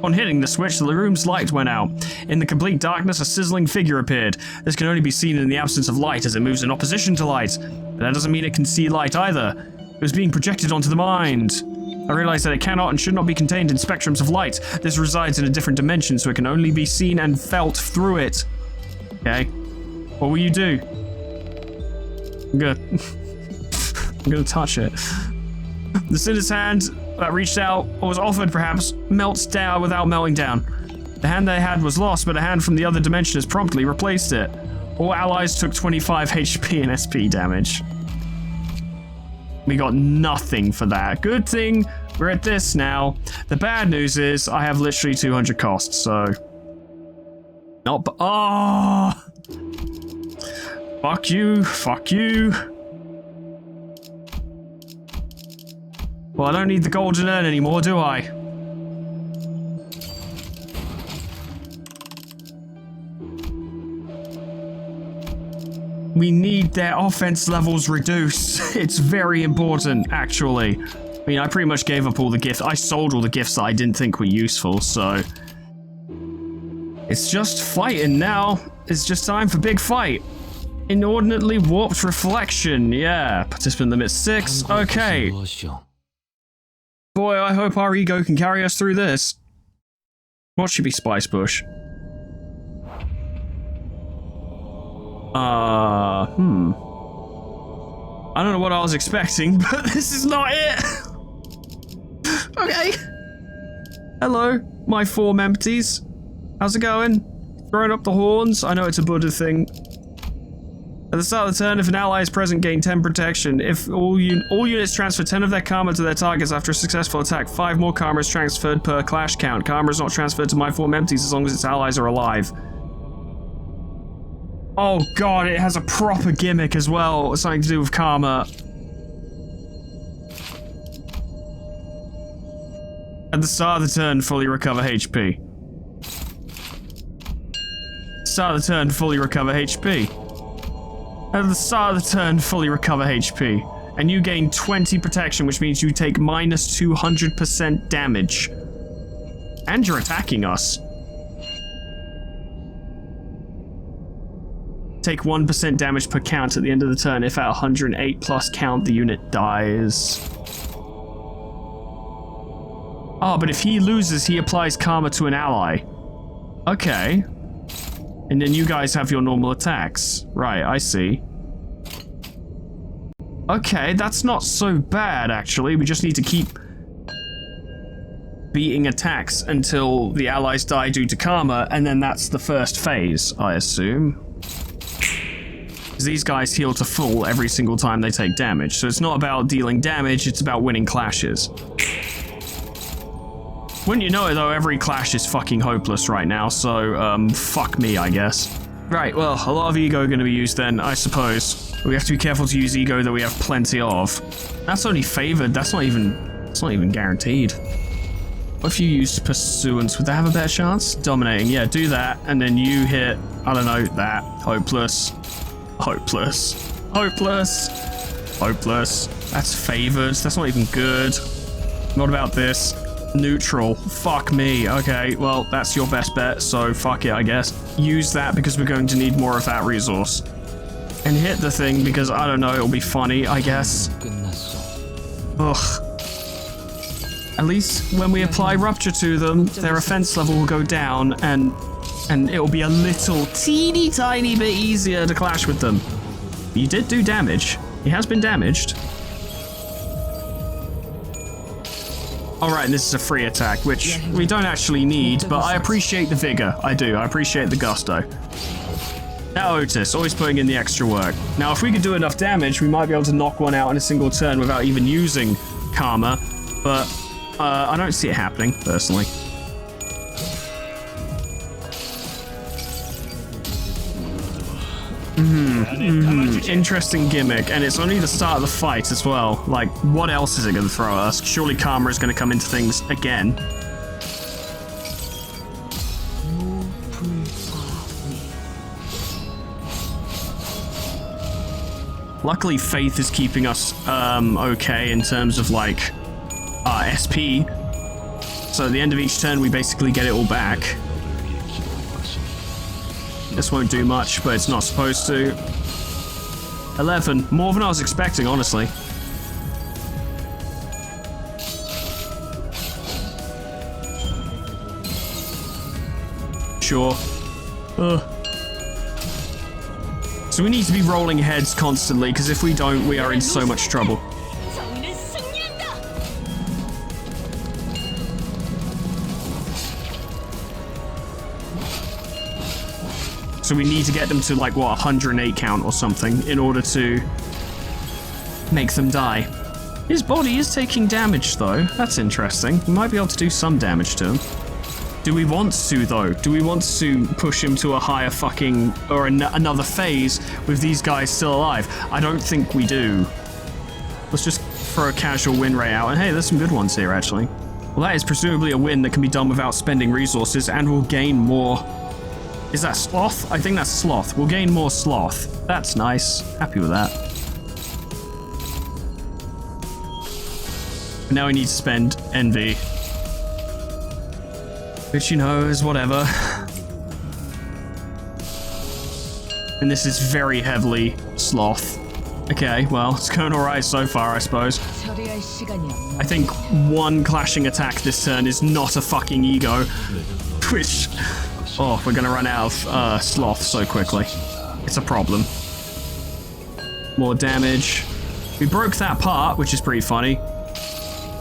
On hitting the switch, the room's light went out. In the complete darkness, a sizzling figure appeared. This can only be seen in the absence of light as it moves in opposition to light. But that doesn't mean it can see light either. It was being projected onto the mind. I realized that it cannot and should not be contained in spectrums of light. This resides in a different dimension, so it can only be seen and felt through it. Okay. What will you do? I'm gonna touch it. The sinner's hand that reached out, or was offered perhaps, melts down without melting down. The hand they had was lost, but a hand from the other dimension has promptly replaced it. All allies took 25 HP and SP damage. We got nothing for that. Good thing we're at this now. The bad news is I have literally 200 costs, so... Oh! Fuck you, fuck you. Well, I don't need the golden urn anymore, do I? We need their offense levels reduced. It's very important, actually. I mean, I pretty much gave up all the gifts. I sold all the gifts that I didn't think were useful, so... It's just fighting now. It's just time for big fight. Inordinately warped reflection. Yeah, participant limit 6. Okay. Boy, I hope our ego can carry us through this. What should be Spice Bush? I don't know what I was expecting, but this is not it. Okay. Hello, my 4 empties. How's it going? Throwing up the horns? I know it's a Buddha thing. At the start of the turn, if an ally is present, gain 10 protection. If all units transfer 10 of their karma to their targets after a successful attack, 5 more karma is transferred per clash count. Karma is not transferred to my 4 empties as long as its allies are alive. Oh god, it has a proper gimmick as well. Something to do with karma. At the start of the turn, fully recover HP. Start of the turn, fully recover HP. At the start of the turn, fully recover HP. And you gain 20 protection, which means you take minus 200% damage. And you're attacking us. Take 1% damage per count at the end of the turn. If at 108 plus count, the unit dies. Oh, but if he loses, he applies karma to an ally. Okay. And then you guys have your normal attacks. Right, I see. Okay, that's not so bad, actually. We just need to keep beating attacks until the allies die due to karma, and then that's the first phase, I assume. These guys heal to full every single time they take damage, so it's not about dealing damage, it's about winning clashes. Wouldn't you know it though, every clash is fucking hopeless right now, so, fuck me, I guess. Right, well, a lot of ego are going to be used then, I suppose. We have to be careful to use ego that we have plenty of. That's only favored, that's not even guaranteed. What if you used Pursuance? Would that have a better chance? Dominating, yeah, do that, and then you hit, I don't know, that. Hopeless. Hopeless. Hopeless. Hopeless. That's favored, that's not even good. What about this? Neutral. Fuck me. Okay, well, that's your best bet, so fuck it, I guess. Use that because we're going to need more of that resource. And hit the thing because, I don't know, it'll be funny, I guess. Ugh. At least when we apply Rupture to them, their offense level will go down, and it'll be a little teeny tiny bit easier to clash with them. You did do damage. He has been damaged. Alright, and this is a free attack, which we don't actually need, but I appreciate the vigor. I do. I appreciate the gusto. Now Otis, always putting in the extra work. Now, if we could do enough damage, we might be able to knock one out in a single turn without even using karma, but I don't see it happening, personally. Interesting gimmick, and it's only the start of the fight as well. Like, what else is it going to throw us? Surely karma is going to come into things again. Luckily, Faith is keeping us okay in terms of like SP. So at the end of each turn, we basically get it all back. 너를 위해 기도할 것이니 This won't do much, but it's not supposed to. 11, more than I was expecting, honestly. Sure. So we need to be rolling heads constantly, because if we don't, we are in so much trouble. 정의는 승리한다. So we need to get them to like, what, 108 count or something in order to make them die. His body is taking damage though. That's interesting. We might be able to do some damage to him. Do we want to though? Do we want to push him to a higher fucking, or another phase with these guys still alive? I don't think we do. Let's just throw a casual win rate out. And hey, there's some good ones here actually. Well, that is presumably a win that can be done without spending resources and will gain more. Is that sloth? I think that's sloth. We'll gain more sloth. That's nice. Happy with that. But now we need to spend envy. Which, you know, is whatever. And this is very heavily sloth. Okay, well, it's going alright so far, I suppose. 처리할 시간이 없나? I think one clashing attack this turn is not a fucking ego. Which... Oh, we're gonna run out of sloth so quickly. It's a problem. More damage. We broke that part, which is pretty funny.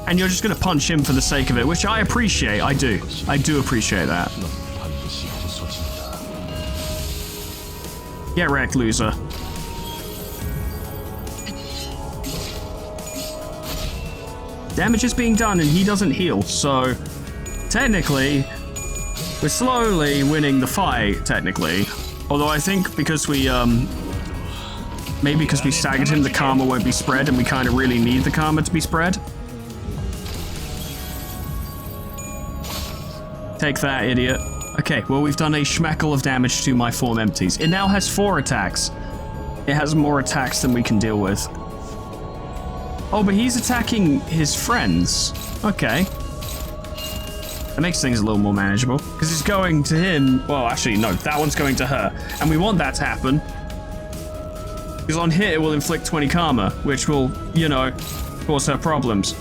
And you're just gonna punch him for the sake of it, which I appreciate. I do. I do appreciate that. 넌 반드시 부서진다. Get wrecked, loser. Damage is being done and he doesn't heal, so technically we're slowly winning the fight, technically. Although I think because we maybe because we staggered him, the karma won't be spread, and we kind of really need the karma to be spread. Take that, idiot. Okay, well, we've done a schmeckle of damage to my form empties. It now has 4 attacks. It has more attacks than we can deal with. Oh, but he's attacking his friends. Okay. That makes things a little more manageable. Because it's going to him... Well, actually, no. That one's going to her. And we want that to happen. Because on hit, it will inflict 20 karma, which will, you know, cause her problems.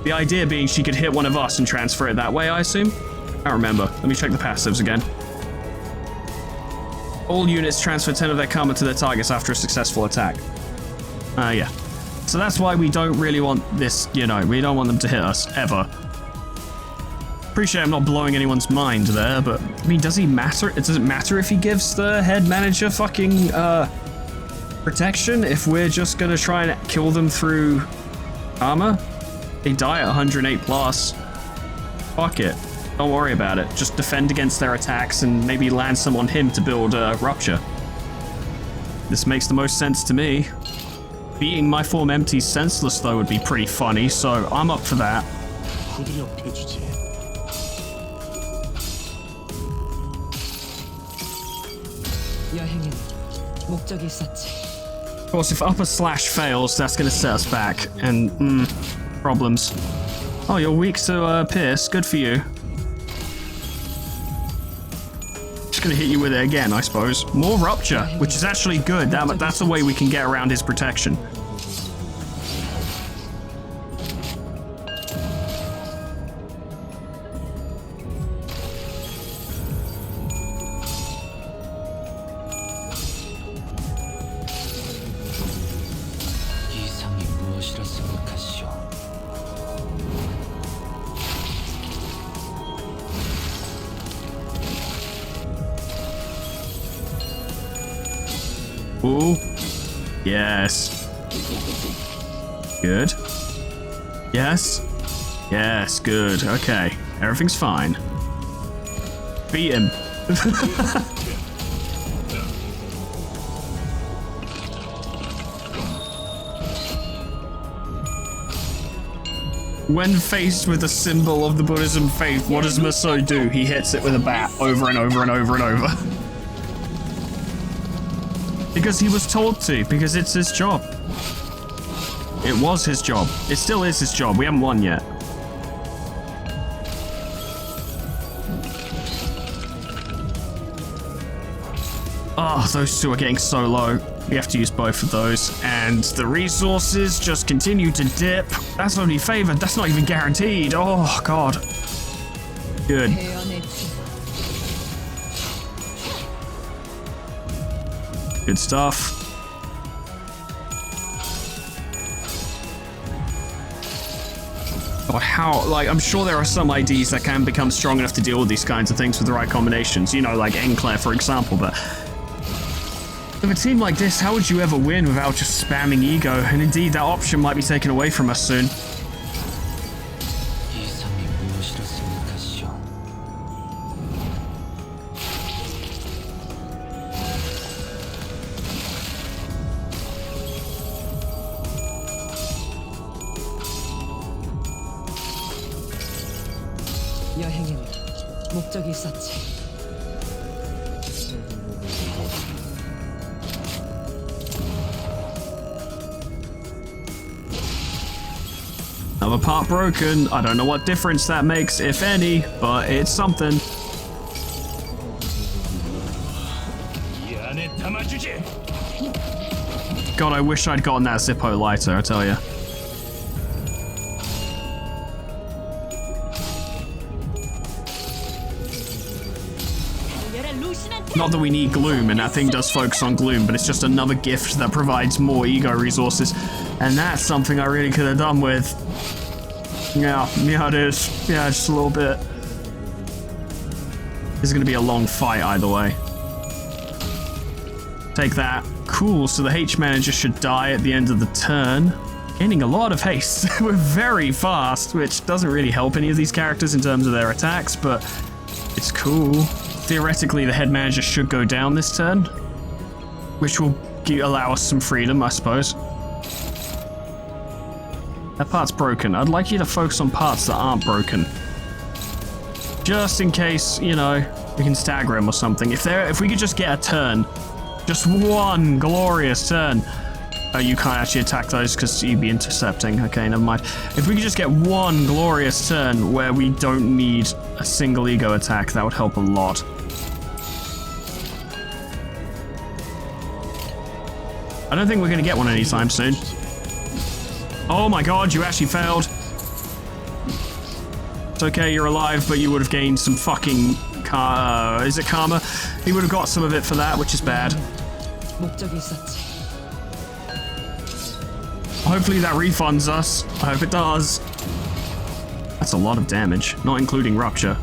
The idea being she could hit one of us and transfer it that way, I assume? I don't remember. Let me check the passives again. All units transfer 10 of their karma to their targets after a successful attack. Yeah. So that's why we don't really want this, you know, we don't want them to hit us, ever. Appreciate I'm not blowing anyone's mind there, but, I mean, does he matter? Does it matter if he gives the head manager fucking, protection if we're just gonna try and kill them through armor? They die at 108 plus. Fuck it. Don't worry about it. Just defend against their attacks and maybe land some on him to build rupture. This makes the most sense to me. Beating my form empties senseless though would be pretty funny, so I'm up for that. 후드려 패주지. 여행엔 목적이 있었지. Of course, if upper slash fails, that's going to set us back, and, problems. Oh, you're weak to Pierce. Good for you. Just going to hit you with it again, I suppose. More rupture, which is actually good. That's a way we can get around his protection. 이상이 무엇이라 생각하시오? Ooh. Yes. Good. Yes. Yes, good. Okay. Everything's fine. Beat him. When faced with a symbol of the Buddhism faith, what does Maso do? He hits it with a bat over and over and over and over. Because he was told to, because it's his job. It was his job. It still is his job. We haven't won yet. Oh, those two are getting so low. We have to use both of those. And the resources just continue to dip. That's only favored. That's not even guaranteed. Oh, God. Good. Good stuff. God, how, like, I'm sure there are some IDs that can become strong enough to deal with these kinds of things with the right combinations. You know, like Enclair, for example, but with a team like this, how would you ever win without just spamming ego? And indeed, that option might be taken away from us soon. 이 삶이 무엇이었습니까, 시오? 여행에는 목적이 있었지. Another part broken. I don't know what difference that makes, if any, but it's something. God, I wish I'd gotten that Zippo lighter, I tell you. Not that we need gloom, and that thing does focus on gloom, but it's just another gift that provides more ego resources. And that's something I really could have done with. Yeah, it is. Yeah, just a little bit. This is going to be a long fight either way. Take that. Cool, so the H manager should die at the end of the turn. Gaining a lot of haste. We're very fast, which doesn't really help any of these characters in terms of their attacks, but it's cool. Theoretically, the head manager should go down this turn, which will allow us some freedom, I suppose. That part's broken. I'd like you to focus on parts that aren't broken. Just in case, you know, we can stagger him or something. If we could just get a turn, just one glorious turn. Oh, you can't actually attack those because you'd be intercepting. Okay, never mind. If we could just get one glorious turn where we don't need a single ego attack, that would help a lot. I don't think we're going to get one anytime soon. Oh my god, you actually failed. It's okay, you're alive, but you would have gained some fucking is it karma? You would have got some of it for that, which is bad. Hopefully that refunds us. I hope it does. That's a lot of damage, not including rupture.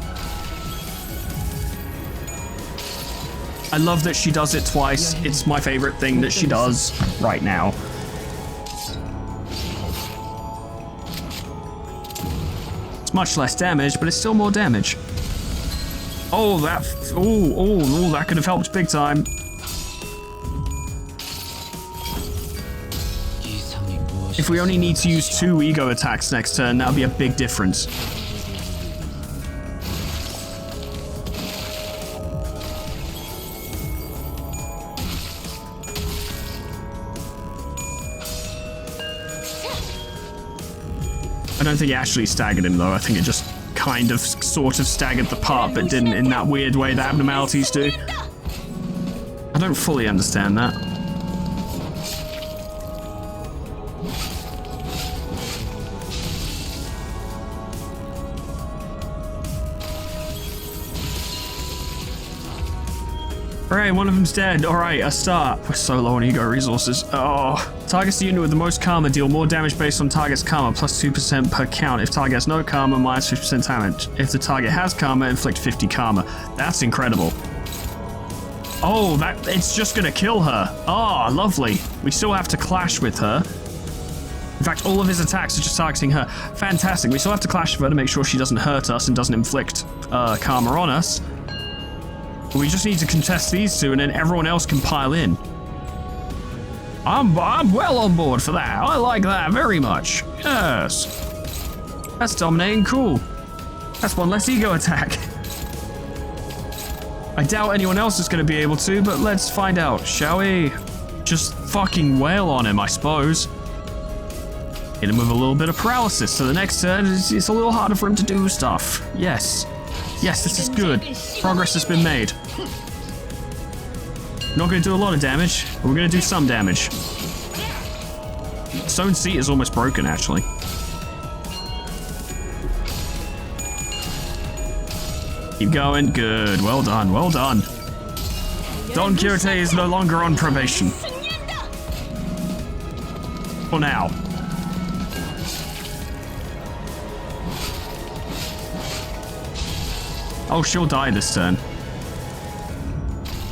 I love that she does it twice. It's my favorite thing that she does right now. It's much less damage, but it's still more damage. Oh, that... Oh, that could have helped big time. If we only need to use 2 ego attacks next turn, that would be a big difference. I don't think it actually staggered him, though. I think it just kind of sort of staggered the part, but didn't in that weird way that abnormalities do. I don't fully understand that. Alright, one of them's dead. Alright, a start. We're so low on ego resources. Oh. Targets the unit with the most karma deal more damage based on target's karma, plus 2% per count. If target has no karma, minus 50% damage. If the target has karma, inflict 50 karma. That's incredible. Oh, it's just gonna kill her. Oh, lovely. We still have to clash with her. In fact, all of his attacks are just targeting her. Fantastic. We still have to clash with her to make sure she doesn't hurt us and doesn't inflict karma on us. We just need to contest these two, and then everyone else can pile in. I'm well on board for that. I like that very much. Yes. That's dominating. Cool. That's one less ego attack. I doubt anyone else is going to be able to, but let's find out, shall we? just fucking wail on him, I suppose. Hit him with a little bit of paralysis, so the next turn it's a little harder for him to do stuff. Yes. Yes, this is good. Progress has been made. Not going to do a lot of damage, but we're going to do some damage. Stone seat is almost broken, actually. Keep going. Good. Well done. Well done. Don Quixote is no longer on probation. For now. Oh, she'll die this turn.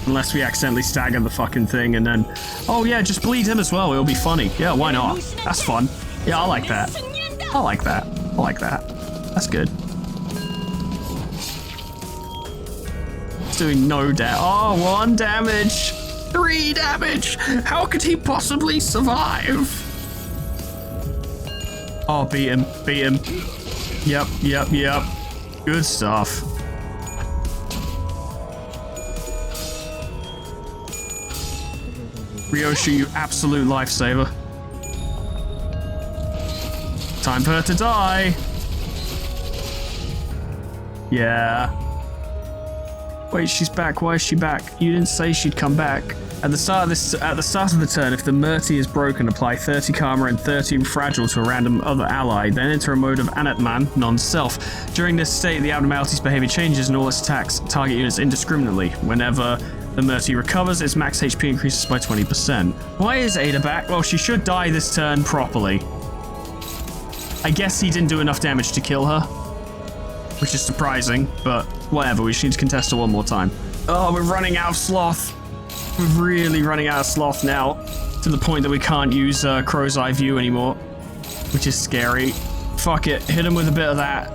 Unless we accidentally stagger the fucking thing and then... Oh yeah, just bleed him as well, it'll be funny. Yeah, why not? That's fun. Yeah, I like that. I like that. I like that. That's good. It's doing no damage. Oh, 1 damage! 3 damage! How could he possibly survive? Oh, beat him. Beat him. Yep, yep, yep. Good stuff. Ryoshu, you absolute lifesaver. Time for her to die. Yeah. Wait, she's back. Why is she back? You didn't say she'd come back. At the start of the turn, if the Murti is broken, apply 30 Karma and 30 Fragile to a random other ally, then enter a mode of Anatman, non-self. During this state, the Abnormality's behavior changes and all its attacks target units indiscriminately. Whenever the Murti recovers, its max HP increases by 20%. Why is Ada back? Well, she should die this turn properly. I guess he didn't do enough damage to kill her, which is surprising, but whatever, we just need to contest her one more time. Oh, we're running out of sloth. We're really running out of sloth now, to the point that we can't use Crow's Eye View anymore, which is scary. Fuck it, hit him with a bit of that.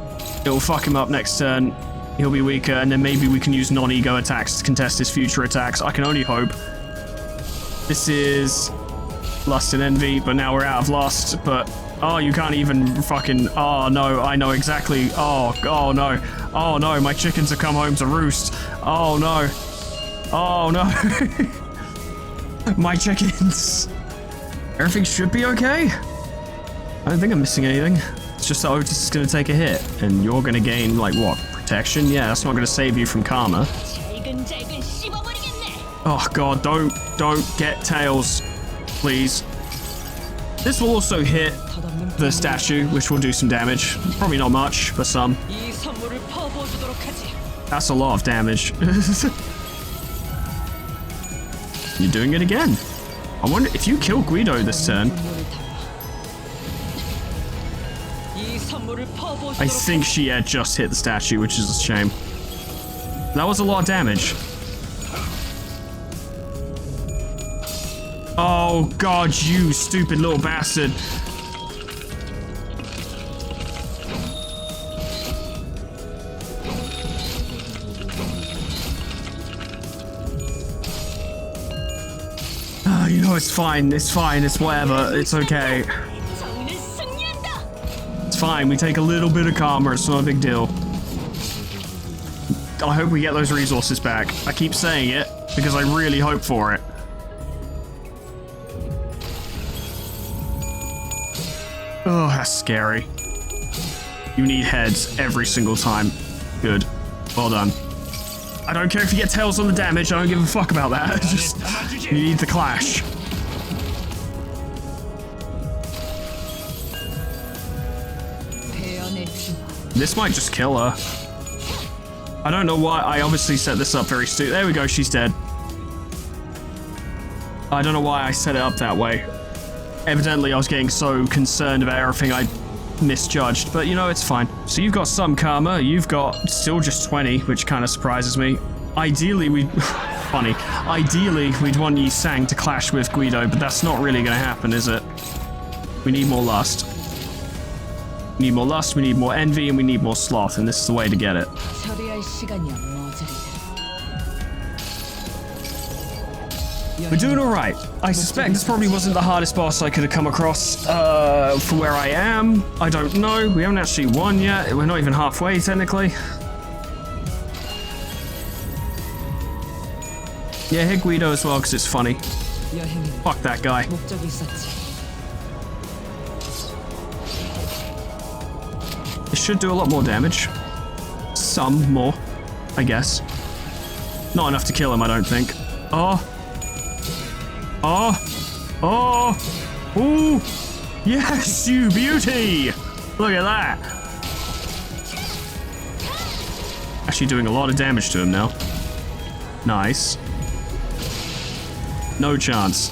It'll fuck him up next turn. He'll be weaker, and then maybe we can use non-ego attacks to contest his future attacks. I can only hope. This is Lust and Envy, but now we're out of Lust, but... Oh, you can't even fucking... Oh, no, I know exactly. Oh no. Oh, no, my chickens have come home to roost. Oh, no. Oh, no. My chickens. Everything should be okay. I don't think I'm missing anything. It's just that Otis is going to take a hit, and you're going to gain, like, what? Protection? Yeah, that's not going to save you from karma. Oh, God, don't get tails, please. This will also hit the statue, which will do some damage. Probably not much, but some. That's a lot of damage. You're doing it again. I wonder if you kill Guido this turn. I think she had just hit the statue, which is a shame. That was a lot of damage. Oh God, you stupid little bastard. Oh, you know, it's fine, it's whatever, it's okay. It's fine, we take a little bit of karma, it's not a big deal. I hope we get those resources back. I keep saying it, because I really hope for it. Oh, that's scary. You need heads every single time. Good. Well done. I don't care if you get tails on the damage, I don't give a fuck about that. Just, you need the clash. This might just kill her. I don't know why, I obviously set this up very stupid. There we go, she's dead. I don't know why I set it up that way. Evidently, I was getting so concerned about everything I misjudged, but you know, it's fine. So you've got some karma, you've got still just 20, which kind of surprises me. Ideally, funny. Ideally, we'd want Yi Sang to clash with Guido, but that's not really going to happen, is it? We need more lust. We need more lust, we need more envy, and we need more sloth, and this is the way to get it. We're doing alright. I suspect this probably wasn't the hardest boss I could have come across for where I am. I don't know. We haven't actually won yet. We're not even halfway, technically. Yeah, hit Guido as well, because it's funny. 여행은 Fuck that guy. 목적이 있었지. It should do a lot more damage. Some more, I guess. Not enough to kill him, I don't think. Oh. Oh. Oh. Ooh. Yes, you beauty. Look at that. Actually doing a lot of damage to him now. Nice. No chance.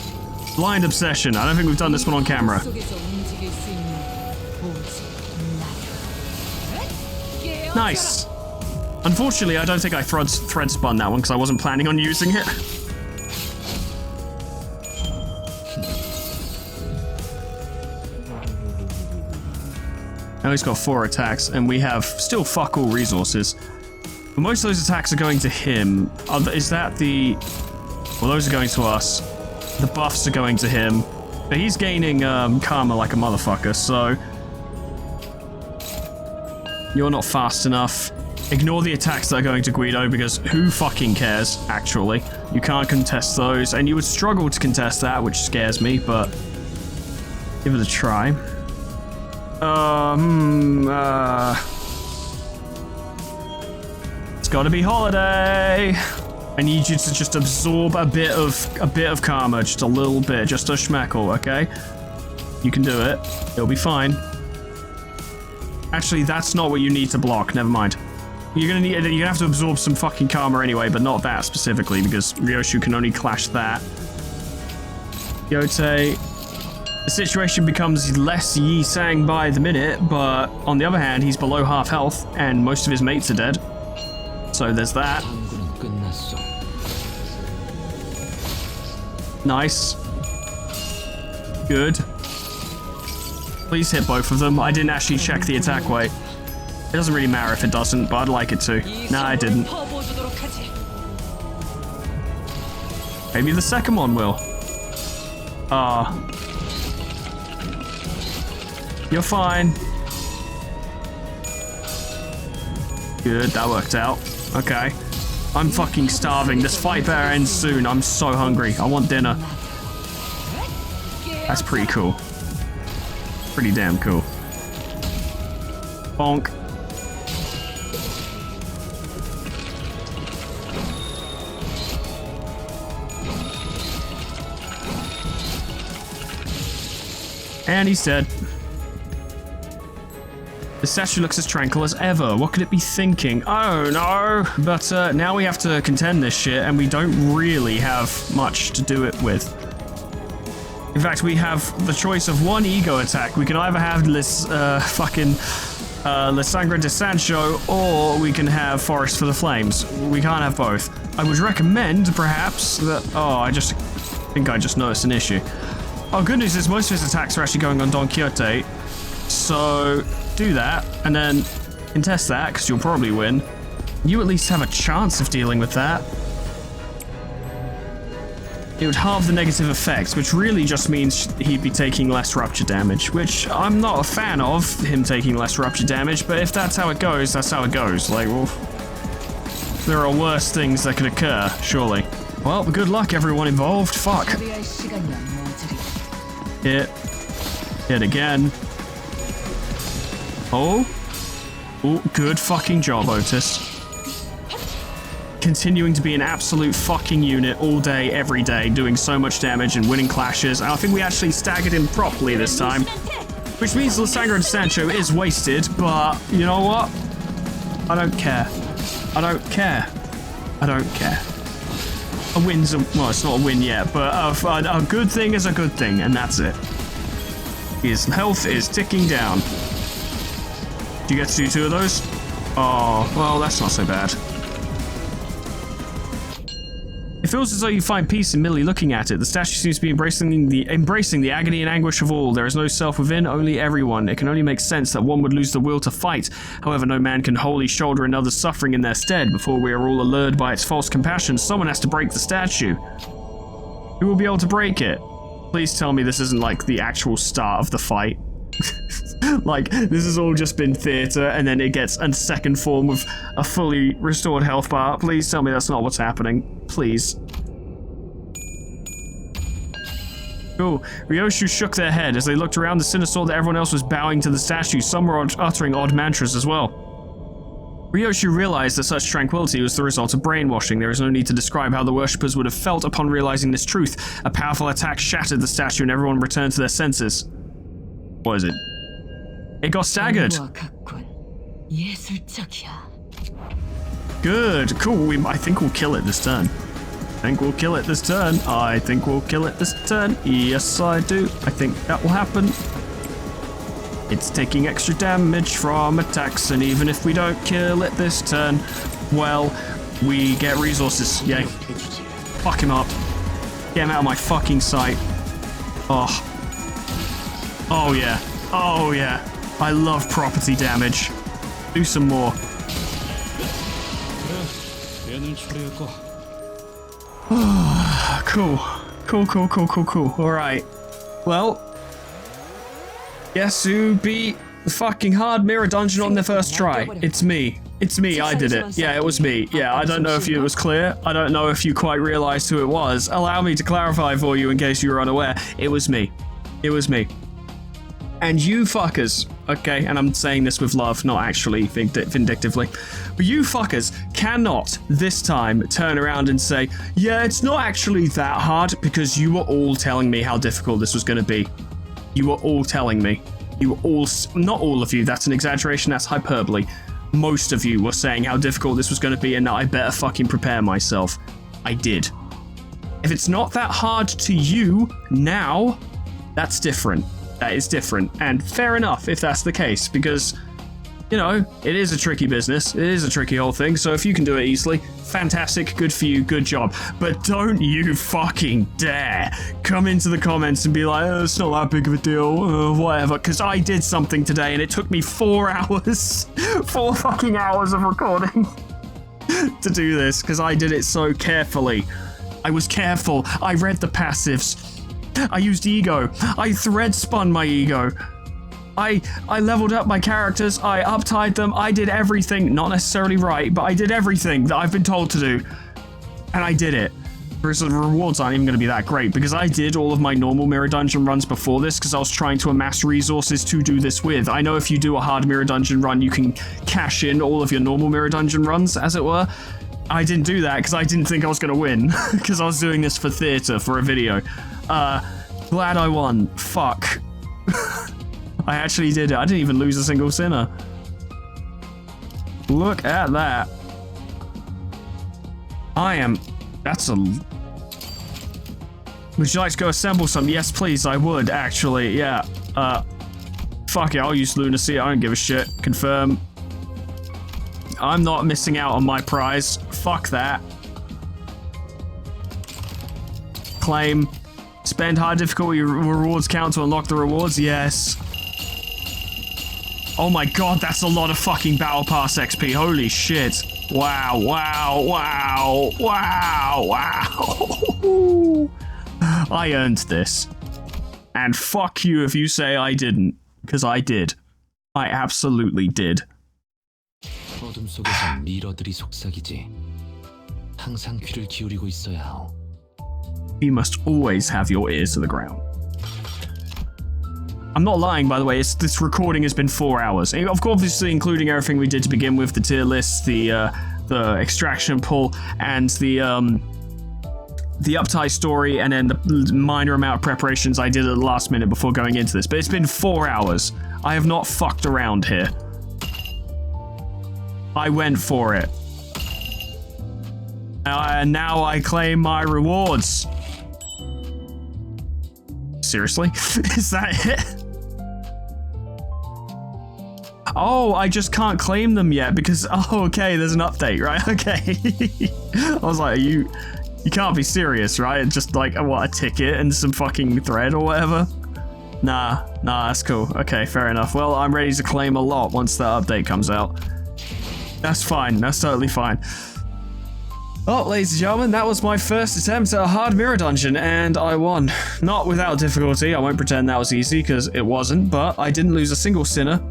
Blind obsession. I don't think we've done this one on camera. 속에서 움직일 수 있는 오직 나야. Nice. Unfortunately, I don't think I thread spun that one because I wasn't planning on using it. Now he's got 4 attacks, and we have still fuck all resources. But most of those attacks are going to him. Is that the... Well, those are going to us. The buffs are going to him. But he's gaining karma like a motherfucker, so... You're not fast enough. Ignore the attacks that are going to Guido, because who fucking cares, actually? You can't contest those, and you would struggle to contest that, which scares me, but... Give it a try. It's gotta be Holiday! I need you to just absorb a bit of karma, just a little bit, just a schmeckle, okay? You can do it. It'll be fine. Actually, that's not what you need to block, never mind. You're gonna have to absorb some fucking karma anyway, but not that specifically, because Ryoshu can only clash that. Yote. The situation becomes less Yi-Sang by the minute, but on the other hand, he's below half health, and most of his mates are dead. So there's that. 당구는 끝났어. Nice. Good. Please hit both of them. I didn't actually check the attack weight. It doesn't really matter if it doesn't, but I'd like it to. Nah, I didn't. Maybe the second one will. You're fine. Good, that worked out. Okay. I'm fucking starving. This fight better end soon. I'm so hungry. I want dinner. That's pretty cool. Pretty damn cool. Bonk. And he's dead. The statue looks as tranquil as ever. What could it be thinking? Oh no! But now we have to contend this shit, and we don't really have much to do it with. In fact, we have the choice of one ego attack. We can either have La Sangre de Sancho, or we can have Forest for the Flames. We can't have both. I would recommend, perhaps, that... Oh, I think I just noticed an issue. Oh, good news is most of his attacks are actually going on Don Quixote. So, do that, and then contest that, because you'll probably win. You at least have a chance of dealing with that. It would halve the negative effects, which really just means he'd be taking less rupture damage, which I'm not a fan of, him taking less rupture damage, but if that's how it goes, that's how it goes. Like, well, there are worse things that could occur, surely. Well, good luck everyone involved. Fuck. Hit. Hit again. Oh. Oh, good fucking job, Otis. Continuing to be an absolute fucking unit all day, every day, doing so much damage and winning clashes. And I think we actually staggered him properly this time. Which means La Sangre de Sancho is wasted, but you know what? I don't care. I don't care. I don't care. A win's a... Well, it's not a win yet, but a good thing is a good thing, and that's it. His health is ticking down. Do you get to do 2 of those? Oh, well, that's not so bad. It feels as though you find peace in merely looking at it. The statue seems to be embracing the agony and anguish of all. There is no self within, only everyone. It can only make sense that one would lose the will to fight. However, no man can wholly shoulder another's suffering in their stead. Before we are all allured by its false compassion, someone has to break the statue. Who will be able to break it? Please tell me this isn't like the actual start of the fight. Like, this has all just been theatre, and then it gets a second form with a fully restored health bar. Please tell me that's not what's happening. Please. Cool. Ryoshu shook their head. As they looked around, the Sinner saw that everyone else was bowing to the statue. Some were uttering odd mantras as well. Ryoshu realized that such tranquility was the result of brainwashing. There is no need to describe how the worshippers would have felt upon realizing this truth. A powerful attack shattered the statue and everyone returned to their senses. What is it? It got staggered. Good. Cool. I think we'll kill it this turn. I think we'll kill it this turn. Yes, I do. I think that will happen. It's taking extra damage from attacks, and even if we don't kill it this turn, well, we get resources. Yay. Fuck him up. Get him out of my fucking sight. Oh. Oh, yeah. Oh, yeah. I love property damage. Do some more. Cool. Cool. Alright. Well, guess who beat the fucking hard mirror dungeon on the first try? It's me. I did it. Yeah, it was me. Yeah, I don't know if it was clear. I don't know if you quite realized who it was. Allow me to clarify for you in case you were unaware. It was me. And you fuckers, okay, and I'm saying this with love, not actually vindictively, but you fuckers cannot this time turn around and say, yeah, it's not actually that hard, because you were all telling me how difficult this was going to be. You were all telling me. You were all, not all of you, that's an exaggeration, that's hyperbole. Most of you were saying how difficult this was going to be and that I better fucking prepare myself. I did. If it's not that hard to you now, that's different. That is different, and fair enough if that's the case, because, you know, it is a tricky business, it is a tricky whole thing, so if you can do it easily, fantastic, good for you, good job. But don't you fucking dare come into the comments and be like, oh, it's not that big of a deal, whatever, because I did something today and it took me 4 hours, 4 fucking hours of recording to do this, because I did it so carefully. I was careful, I read the passives, I used ego. I thread spun my ego. I leveled up my characters. I uptied them. I did everything, not necessarily right, but I did everything that I've been told to do. And I did it. The rewards aren't even going to be that great, because I did all of my normal mirror dungeon runs before this, because I was trying to amass resources to do this with. I know if you do a hard mirror dungeon run, you can cash in all of your normal mirror dungeon runs, as it were. I didn't do that because I didn't think I was going to win, because I was doing this for theatre, for a video. Glad I won. Fuck. I actually did it. I didn't even lose a single sinner. Look at that. That's a... Would you like to go assemble some? Yes, please, I would, actually, yeah. Fuck it, I'll use lunacy, I don't give a shit. Confirm. I'm not missing out on my prize. Fuck that. Claim. Spend high difficulty rewards count to unlock the rewards? Yes. Oh my god, that's a lot of fucking Battle Pass XP. Holy shit. Wow. I earned this. And fuck you if you say I didn't. Because I did. I absolutely did. 어둠 속에서 미러들이 속삭이지. 항상 귀를 기울이고 있어야 하오. You must always have your ears to the ground. I'm not lying, by the way. This recording has been 4 hours. Of course, obviously including everything we did to begin with, the tier list, the extraction pull, and the uptie story, and then the minor amount of preparations I did at the last minute before going into this. But it's been 4 hours. I have not fucked around here. I went for it. And now I claim my rewards. Seriously? Is that it? Oh, I just can't claim them yet because, oh, okay, there's an update, right? Okay. I was like, you can't be serious, right? It's just like, what, a ticket and some fucking thread or whatever? Nah, that's cool. Okay, fair enough. Well, I'm ready to claim a lot once that update comes out. That's fine. That's totally fine. Well, ladies and gentlemen, that was my first attempt at a hard mirror dungeon, and I won. Not without difficulty, I won't pretend that was easy, because it wasn't, but I didn't lose a single sinner.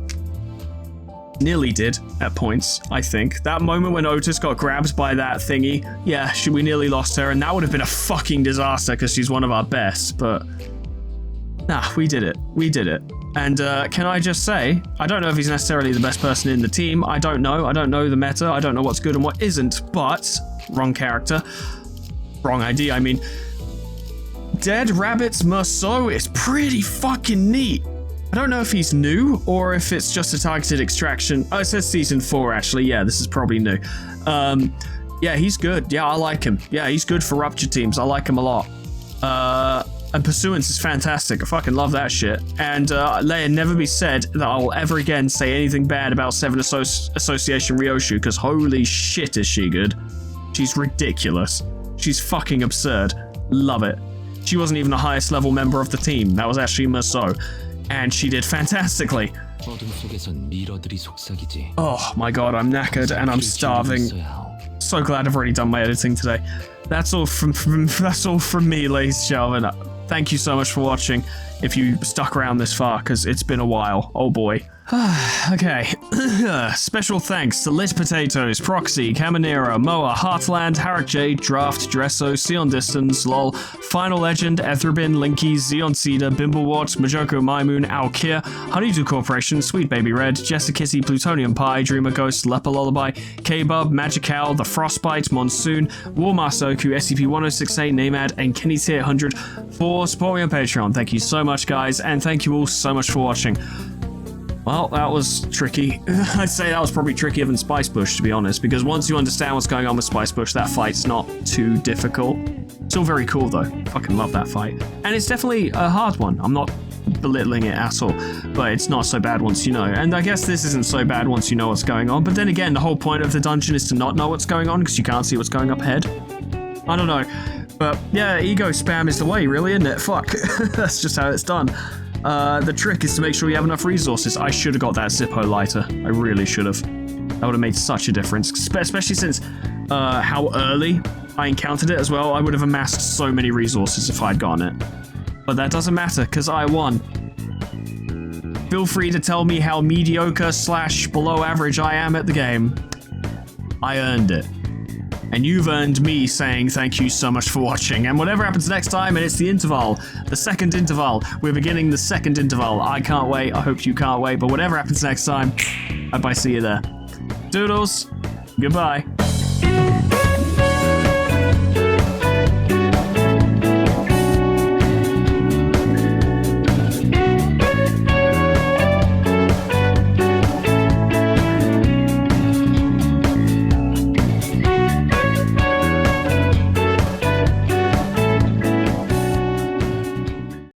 Nearly did, at points, I think. That moment when Otis got grabbed by that thingy, yeah, we nearly lost her, and that would have been a fucking disaster, because she's one of our best, but Nah, we did it. We did it. And can I just say, I don't know if he's necessarily the best person in the team. I don't know. I don't know the meta. I don't know what's good and what isn't. But, wrong character. Wrong ID, I mean. Dead Rabbit's Merceau is pretty fucking neat. I don't know if he's new or if it's just a targeted extraction. Oh, it says season 4 actually. Yeah, this is probably new. Yeah, he's good. Yeah, I like him. Yeah, he's good for rupture teams. I like him a lot. And Pursuance is fantastic. I fucking love that shit. And let it never be said that I will ever again say anything bad about 7 Association Ryoshu, because holy shit is she good. She's ridiculous. She's fucking absurd. Love it. She wasn't even the highest level member of the team. That was actually Merceau. And she did fantastically. Oh my god, I'm knackered and I'm starving. So glad I've already done my editing today. That's all from me, ladies and gentlemen. Thank you so much for watching. If you stuck around this far, because it's been a while. Oh boy. Okay. Special thanks to Lit Potatoes, Proxy, Caminera, Moa, Heartland, Harak J, Draft, Dresso, Sion Distance, LOL, Final Legend, Etherbin, Linky, Xeon Cedar, Bimblewatch, Majoko Maimoon, Alkir, Honeydew Corporation, Sweet Baby Red, Jessicissy, Plutonium Pie, Dreamer Ghost, Leper Lullaby, K-Bub, Magical, The Frostbite, Monsoon, Warmaster Oku, SCP-1068, Namad, and Kenny Tier 100 for supporting me on Patreon. Thank you so much, guys, and thank you all so much for watching. Well, that was tricky. I'd say that was probably trickier than Spice Bush, to be honest, because once you understand what's going on with Spice Bush, that fight's not too difficult. Still very cool, though. Fucking love that fight. And it's definitely a hard one. I'm not belittling it at all, but it's not so bad once you know. And I guess this isn't so bad once you know what's going on, but then again, the whole point of the dungeon is to not know what's going on, because you can't see what's going up ahead. I don't know. But yeah, ego spam is the way, really, isn't it? Fuck. That's just how it's done. The trick is to make sure you have enough resources. I should have got that Zippo lighter. I really should have. That would have made such a difference, especially since how early I encountered it as well. I would have amassed so many resources if I'd gotten it. But that doesn't matter, because I won. Feel free to tell me how mediocre / below average I am at the game. I earned it. And you've earned me saying thank you so much for watching. And whatever happens next time, and it's the interval, the second interval. We're beginning the second interval. I can't wait. I hope you can't wait. But whatever happens next time, I hope I see you there. Doodles. Goodbye.